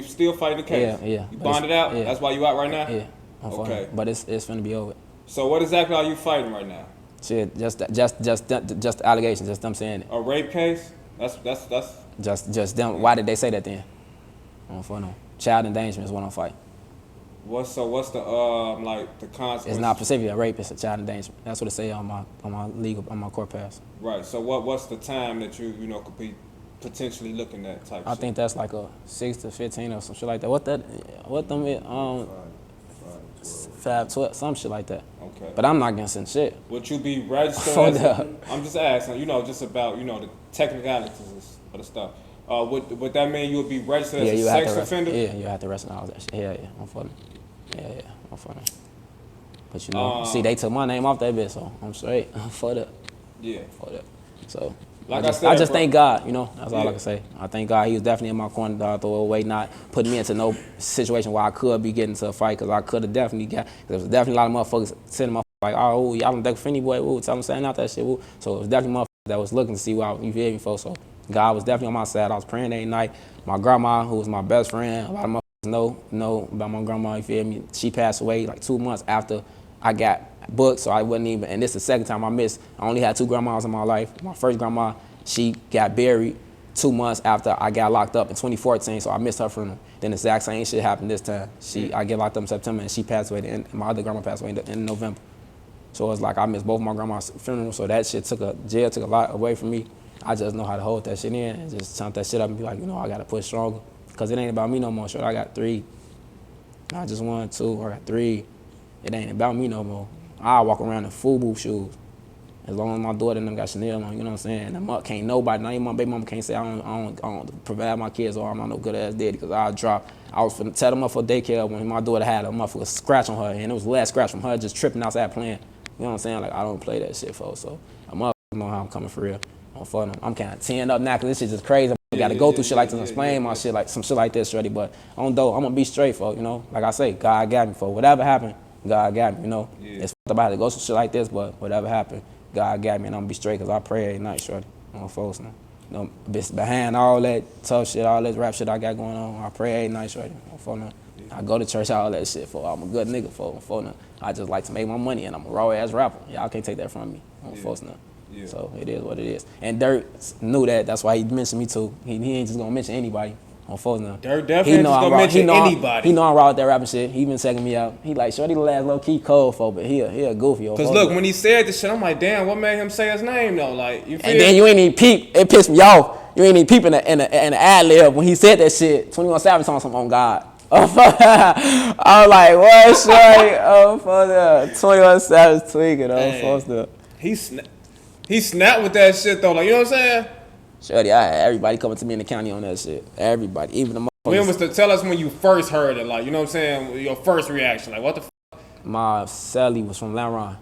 still fighting the case. Yeah. You bonded out. Yeah. That's why you out right now. Yeah. Okay. But it's finna be over. So what exactly are you fighting right now? Shit, just the allegations, just them saying it. A rape case? That's. Just them. Why did they say that then? I don't know. Child endangerment is what I'm fighting. What's the the consequence? It's not specifically a rape. It's a child endangerment. That's what it say on my court pass. Right. So what's the time that you could be potentially looking at type? I think that's like a 6 to 15 or some shit like that. What them 5, 12, some shit like that. Okay. But I'm not gonna send shit. Would you be registered? I'm just asking. Just about the technicalities of the stuff. Would that mean you would be registered as a sex offender? Yeah, you have to register all that shit. Yeah, I'm funny. Yeah, I'm funny. But see, they took my name off that bitch, so I'm straight. For that. Yeah. For that. So like I just thank God, that's all I can say. I thank God he was definitely in my corner the other way, not putting me into no situation where I could be getting into a fight, because I could have definitely there was definitely a lot of motherfuckers sending motherfuckers like, oh, y'all don't think Fyndee Boy, woo, tell them saying out that shit, woo. So it was definitely motherfuckers that was looking to see why you feel me, folks. So God was definitely on my side. I was praying every night. My grandma, who was my best friend, a lot of motherfuckers know about my grandma, you feel me? She passed away like 2 months after I got booked, so I wasn't even, and this is the second time I missed. I only had 2 grandmas in my life. My first grandma, she got buried 2 months after I got locked up in 2014, so I missed her funeral. Then the exact same shit happened this time. I get locked up in September, and she passed away, and my other grandma passed away in November. So it's like I missed both my grandma's funerals, so that shit took a lot away from me. I just know how to hold that shit in and just chunk that shit up and be like, I gotta push stronger. Cause it ain't about me no more. Sure, I got 3. Not just 1, 2, I got 3. It ain't about me no more. I walk around in FUBU shoes. As long as my daughter and them got Chanel on, you know what I'm saying? And can't nobody, not even my baby mama can't say I don't provide my kids or I'm not no good ass daddy, because I was finna tell them up for daycare when my daughter had a motherfucker scratch on her, and it was the last scratch from her just tripping outside playing. You know what I'm saying? Like, I don't play that shit, folks. So a motherfucker know how I'm coming for real. I'm kind of teeing up now because this shit just crazy. I got to go through shit like this and explain my shit, like some shit like this, ready. But I'm gonna be straight, folks. Like I say, God got me, for whatever happened, God got me. It's fucked about to go through shit like this, but whatever happened, God got me, and I'm gonna be straight because I pray every night, shorty. Folks, behind all that tough shit, all that rap shit I got going on, I pray every night, shorty. I go to church, all that shit, for I'm a good nigga, for I just like to make my money, and I'm a raw ass rapper. Y'all can't take that from me. Folks, now. Yeah. So it is what it is. And Durk knew that. That's why he mentioned me too. He ain't just gonna mention anybody on folks now. Durk definitely just gonna mention anybody. He know I'm raw with that rapping shit. He been checking me out. He like, shorty the last low key cold folk, but he a goofy. Cause look, when he said this shit, I'm like, damn, what made him say his name though? Like, you feel? And then you ain't even peep. It pissed me off. You ain't even peep in the ad lib when he said that shit. 21 Savage on some on God. I was like, what, shorty? Oh, for the 21 Savage tweaking. Oh, folks, the. He snapped with that shit though. Like, you know what I'm saying? Shorty, I had everybody coming to me in the county on that shit. Everybody, even the When motherfuckers. was to tell us when you first heard it? Like, you know what I'm saying? Your first reaction. Like, what the My Sally was from Lanron.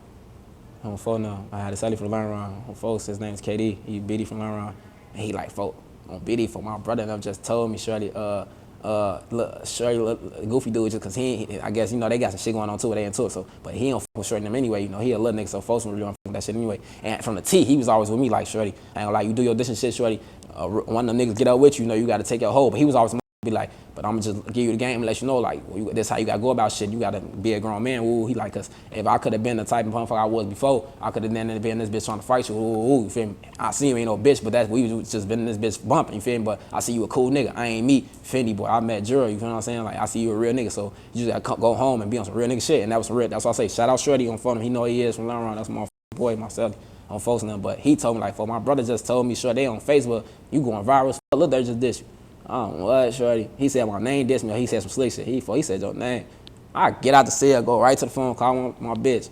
On phone now. I had a Sally from Lanron. On folks, his name's KD. He Biddy from Lanron. And he like, folk, on Biddy, for my brother and them just told me, shorty, look, shorty, goofy dude, just cause he I guess, you know, they got some shit going on too, they into it, so, but he don't fuck with shorty them anyway, you know, he a little nigga, so folks don't really fuck with that shit anyway. And from the T, he was always with me like, shorty, I ain't gonna lie, you do your dish and shit, shorty, one of them niggas get up with you, you know, you gotta take your hold, but he was always be like, but I'm gonna just give you the game and let you know, like, this how you gotta go about shit. You gotta be a grown man. Woo, he like, cause if I could have been the type of motherfucker I was before, I could have then been this bitch trying to fight you. Ooh, you feel me? I see you ain't no bitch, but that's we was just been in this bitch bumping. You feel me? But I see you a cool nigga. I ain't meet Fyndee Boy. I met Jura. You feel what I'm saying? Like, I see you a real nigga. So you just gotta go home and be on some real nigga shit. And that was some real. That's why I say shout out Shorty on phone. He know he is from Lanron. That's my boy, myself. On folks now. But he told me like, for my brother just told me, sure they on Facebook, you going viral. Look, they just dish you. I don't know what, shorty. He said my name dissed me. He said some slick shit. He said your name. I get out the cell, go right to the phone, call my bitch.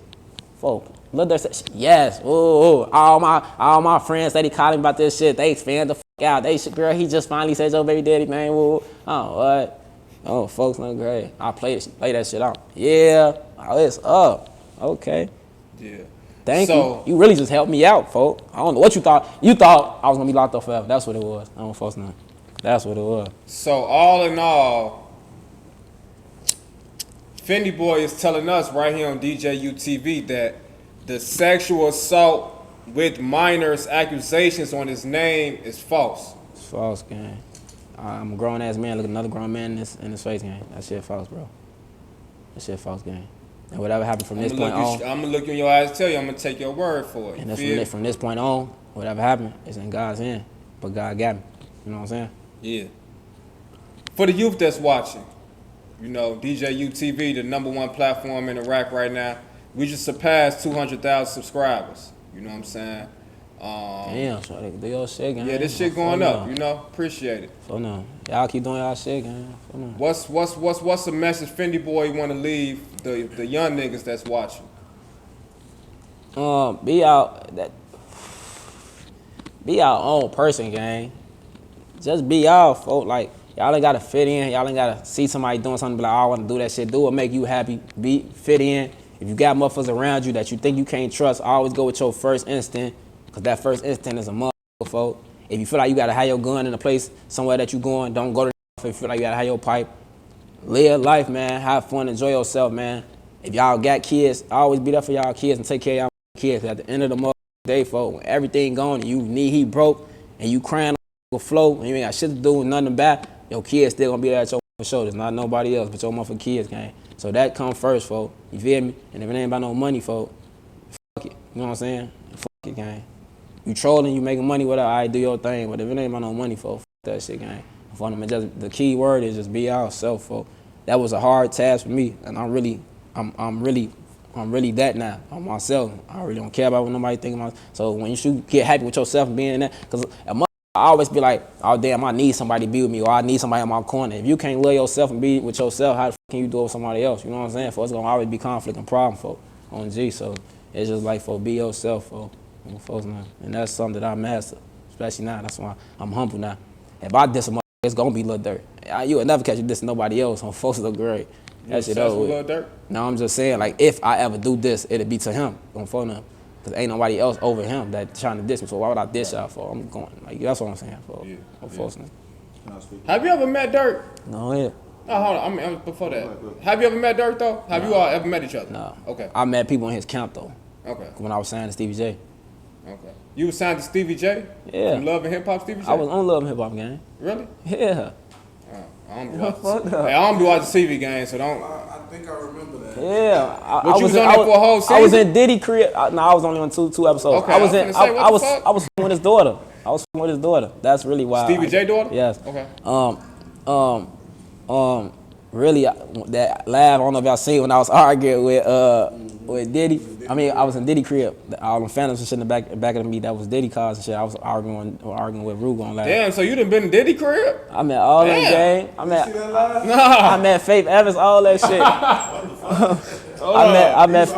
Folk, Lil Durk said, yes. Ooh. All my friends, they calling about this shit. They fan the fuck out. They shit, girl, he just finally said your baby daddy, man. Ooh. Oh, what? Oh, folks, no great. I play that shit out. Yeah. Oh, it's up. Okay. Yeah. Thank you. You really just helped me out, folk. I don't know what you thought. You thought I was gonna be locked up forever. That's what it was. I don't folks know. That's what it was. So all in all, Fyndee Boy is telling us right here on DJUTV that the sexual assault with minors accusations on his name is false. It's false, gang. I'm a grown ass man. Look at another grown man in his face, gang. That shit false, bro. That shit false, gang. And whatever happened from this point on, I'm gonna look you in your eyes and tell you, I'm gonna take your word for it. And from this point on, whatever happened is in God's hand. But God got me. You know what I'm saying? Yeah. For the youth that's watching, you know, DJUTV, the #1 platform in Iraq right now, we just surpassed 200,000 subscribers. You know what I'm saying? Damn, so they do your shit, gang. Yeah, this shit going up, you know? Appreciate it. So no. Y'all keep doing y'all shit, gang. So no. What's the message Fyndee Boy want to leave the young niggas that's watching? Be our own person, gang. Just be y'all, folk. Like, y'all ain't gotta fit in. Y'all ain't gotta see somebody doing something, be like, oh, I wanna do that shit. Do what make you happy. Fit in. If you got motherfuckers around you that you think you can't trust, always go with your first instinct, because that first instinct is a motherfucker, folk. If you feel like you gotta have your gun in a place somewhere that you going, don't go to if you feel like you gotta have your pipe. Live life, man. Have fun. Enjoy yourself, man. If y'all got kids, always be there for y'all kids and take care of y'all kids. At the end of the day, folk, when everything gone and you need he broke and you crying on the floor and you ain't got shit to do with nothing bad, your kids still gonna be there at your shoulders. Not nobody else but your motherfucking kids, gang. So that come first, folk. You feel me? And if it ain't about no money, folk, fuck it. You know what I'm saying? Fuck it, gang. You trolling, you making money, whatever, I do your thing. But if it ain't about no money, folk, fuck that shit, gang. For them, just the key word is just be ourselves, folk. That was a hard task for me, and I'm really that now. I'm myself. I really don't care about what nobody think about. So when you should get happy with yourself and being that, because I always be like, oh damn, I need somebody to be with me, or I need somebody in my corner. If you can't love yourself and be with yourself, how the fuck can you do it with somebody else? You know what I'm saying? For it's gonna always be conflict and problem, folk, on G. So it's just like, for be yourself, folk. And that's something that I master, especially now. That's why I'm humble now. If I diss a motherfucker, it's gonna be Lil Durk. You would never catch you dissing nobody else on folks look great. That shit over with. Lil Durk? No, I'm just saying, like, if I ever do this, it'll be to him on phone now. Because ain't nobody else over him that trying to diss me. So why would I diss y'all for? I'm going, like, that's what I'm saying for. Yeah. Folks now. Have you ever met Durk? No, yeah. Oh, hold on. I mean, before that. Have you ever met Durk, though? Have you all ever met each other? No. Okay. I met people in his camp, though. Okay. When I was signed to Stevie J. Okay. You was signed to Stevie J? Yeah. From Love and Hip Hop Stevie J? I was on Love and Hip Hop Gang. Really? Yeah. I don't be watching. Hey, I don't be watching TV games, so don't. I think I remember that. Yeah. But you was on there for a whole season? I was in Diddy crib. No, I was only on two episodes. Okay, I was I was with his daughter. I was with his daughter. That's really why. Stevie J daughter? Yes. Okay. really that laugh. I don't know if y'all seen when I was arguing with Diddy. I mean, I was in Diddy crib. All them phantoms and shit in the back of me. That was Diddy cars and shit. I was arguing with Ruge on live. Damn, so you done been in Diddy crib? I met all that gang. I met Faith Evans, all that shit. I met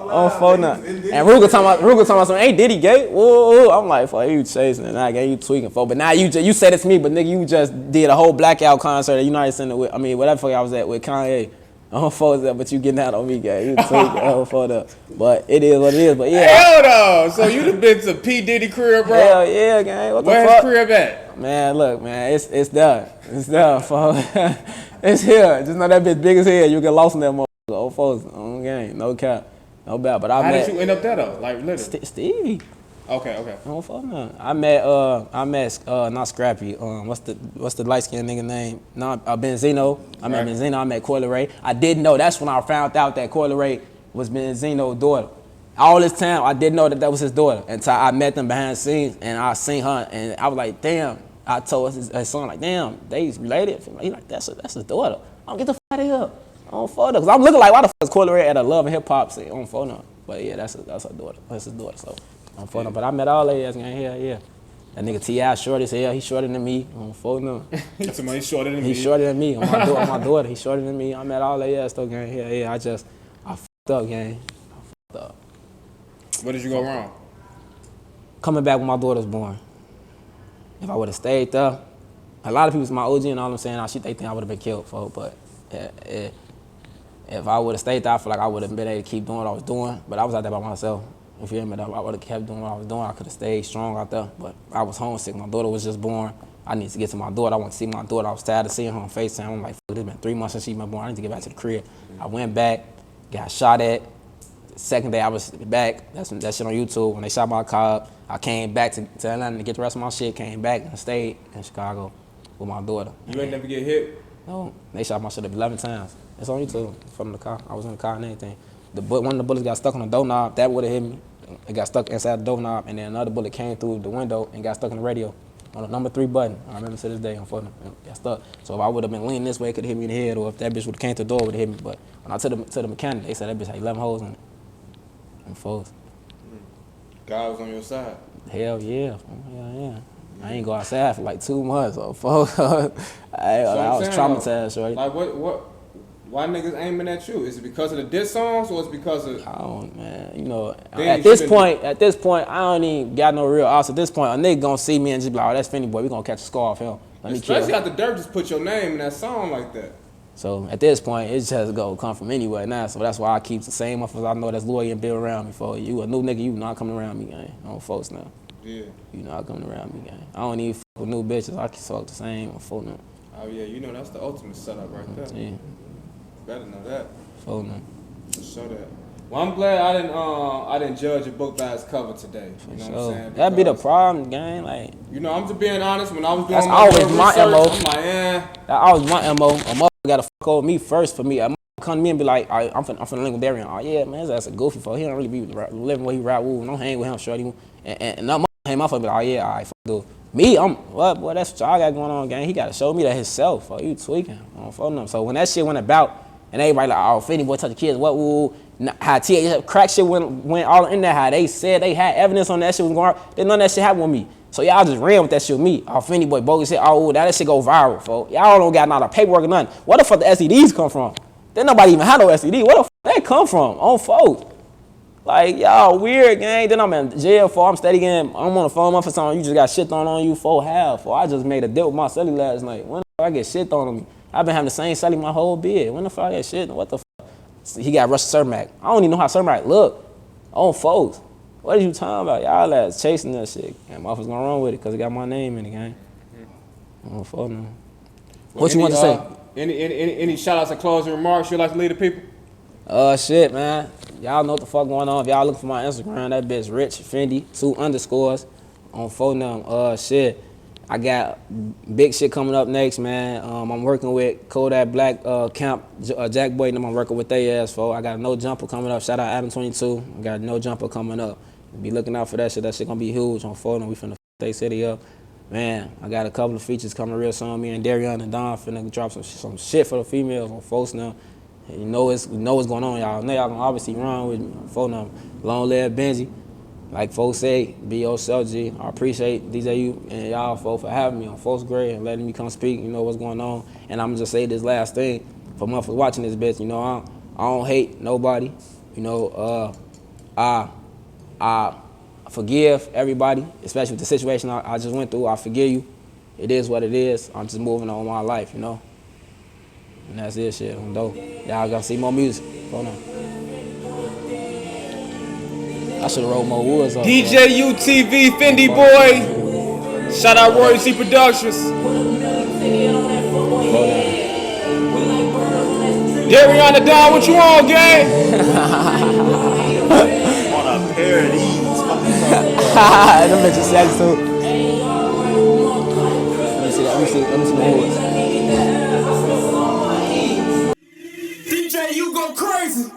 on phone now. And Ruger talking about something. Ain't Diddy gay? Whoa. I'm like, fuck, you chasing it. Nah, gang, you tweaking, for. But now you said it to me, but nigga, you just did a whole blackout concert at United Center with, I mean, whatever fuck I was at with Kanye. On phone that, but you getting out on me, gang. You tweaking on phone up. But it is what it is. But yeah. Hell no. So you done been to P. Diddy crib, bro? Hell yeah, gang. What the fuck? Where's his crib at? Man, look, man, it's done. It's done, folks. It's here. Just know that bitch big as hell. You get lost in that motherfucker. Old folks, on game, no cap, no bad. But How did you end up there though? Like literally? Stevie. Okay. No fuck no. I met not Scrappy. What's the light skinned nigga name? No, Benzino. I met Benzino. I met Coyle Ray. I didn't know. That's when I found out that Coyle Ray was Benzino's daughter. All this time I didn't know that was his daughter until I met them behind the scenes and I seen her and I was like, damn. I told his son like, damn, they related. He like, that's his daughter. I'm get the fuck out of here. On photo, cause I'm looking like why the fuck is Coyle Ray at a Love and Hip Hop say on photo, but yeah, that's her daughter. That's his daughter. So on photo, but I met all they ass gang. Yeah. That nigga T.I. short as hell. He shorter than me on photo. He's shorter than me. He's shorter than me. On my daughter, he's shorter than me. I met all they ass though gang. Yeah. I fucked up gang. I fucked up. Where did you go wrong? Coming back when my daughter was born. If I would have stayed there, a lot of people's my OG and all them saying, they think I would have been killed for, but yeah. If I would have stayed there, I feel like I would have been able to keep doing what I was doing. But I was out there by myself. If you hear me, I would have kept doing what I was doing. I could have stayed strong out there. But I was homesick. My daughter was just born. I need to get to my daughter. I want to see my daughter. I was tired of seeing her on FaceTime. I'm like, fuck, it's been 3 months since she's been born. I need to get back to the crib. I went back, got shot at. The second day I was back. That shit on YouTube. When they shot my car up, I came back to Atlanta to get the rest of my shit. Came back and stayed in Chicago with my daughter. You ain't never get hit? No, they shot my shit up 11 times. It's on YouTube from the car. I was in the car and everything. One of the bullets got stuck on the doorknob. That would have hit me. It got stuck inside the doorknob, and then another bullet came through the window and got stuck in the radio on the number 3 button. I remember to this day, unfortunately, it got stuck. So if I would have been leaning this way, it could have hit me in the head, or if that bitch would have came to the door, it would have hit me. But when I took the mechanic, they said that bitch had 11 holes in it. And folks. God was on your side. Hell yeah. I ain't go outside for like 2 months. So folks, I was traumatized, shorty. Like why niggas aiming at you? Is it because of the diss songs or is it because of? I don't, man. You know, at this point, I don't even got no real odds. At this point, a nigga gonna see me and just be like, oh, that's Fyndee Boy. We gonna catch a scar off him. Especially after Durk just put your name in that song like that. So at this point, it just go come from anywhere now. So that's why I keep the same motherfuckers I know that's loyal and been around me for. You a new nigga, you not coming around me, gang. On folks now. Yeah. You not coming around me, gang. I don't even fuck with new bitches. I can talk the same on phone now. Oh yeah, you know that's the ultimate setup right there. Yeah. Better know that. Phone now. For sure that. Well, I'm glad I didn't judge a book by its cover today. You know what I'm saying? That'd be the problem, gang. Like, you know, I'm just being honest. When I was doing that's my always research, my MO. I'm like, That always my MO. A mother gotta fuck over me first for me. A mother come to me and be like, all right, I'm finna link with Darian. Oh yeah, man, that's a goofy fuck. He don't really be living where he ride with. Don't hang with him, shorty. And that mother hang my fuck be like, oh yeah, all right, fuck dude. Me, boy, that's what y'all got going on, gang. He gotta show me that himself. Oh, you tweaking. So when that shit went about, and everybody like, oh, Fyndee Boy touch the kids, what, woo, how crack shit went all in there, how they said they had evidence on that shit was going on. Then none of that shit happened with me. So y'all just ran with that shit with me. Oh, Fyndee Boy bogus shit, oh, that shit go viral, folks. Y'all don't got none of paperwork or nothing. Where the fuck the STDs come from? Then nobody even had no STD. Where the fuck they come from? On folks. Like, y'all weird, gang. Then I'm in jail for, I'm steady getting, I'm on the phone for something, you just got shit thrown on you for half. Or I just made a deal with my celly last night. When the fuck I get shit thrown on me? I've been having the same celly my whole bid. When the fuck I get shit? What the fuck? He got rushed to Cermac. I don't even know how Cermac look. On folks. What are you talking about? Y'all ass chasing that shit. And motherfuckers gonna run with it because it got my name in it, gang. On folks now. What you want to say? Any shout outs and closing remarks you'd like to leave the people? Shit, man. Y'all know what the fuck going on. If y'all looking for my Instagram, that bitch Rich Fyndee 2 underscores on phone number. Shit. I got big shit coming up next, man. I'm working with Kodak Black Camp, Jack Boy, and I'm working with they ass for. I got a no jumper coming up. Shout out Adam 22. I got a no jumper coming up. Be looking out for that shit. That shit gonna be huge on phone. We finna they city up. Man, I got a couple of features coming real soon. Me and Darion and Don finna drop some shit for the females on folks now. And you know what's going on, y'all. Know y'all gonna obviously run with me. Phone number. Long live Benji. Like folks say, be yourself, G. I appreciate DJU and y'all folks for having me on Folks Grade and letting me come speak. You know what's going on. And I'm just say this last thing for motherfuckers watching this bitch. You know I don't hate nobody. You know I forgive everybody, especially with the situation I just went through. I forgive you. It is what it is. I'm just moving on with my life, you know. And that's it, shit. I'm dope. Y'all gotta see more music. Hold on. I should've rolled more woods up. DJUTV, Fyndee Boy. Shout out Royalty Productions. Darion the Don, what you on, gang? On a pair of these. Them bitches sad too. Let me see that. Let me see the woods. DJ, you go crazy.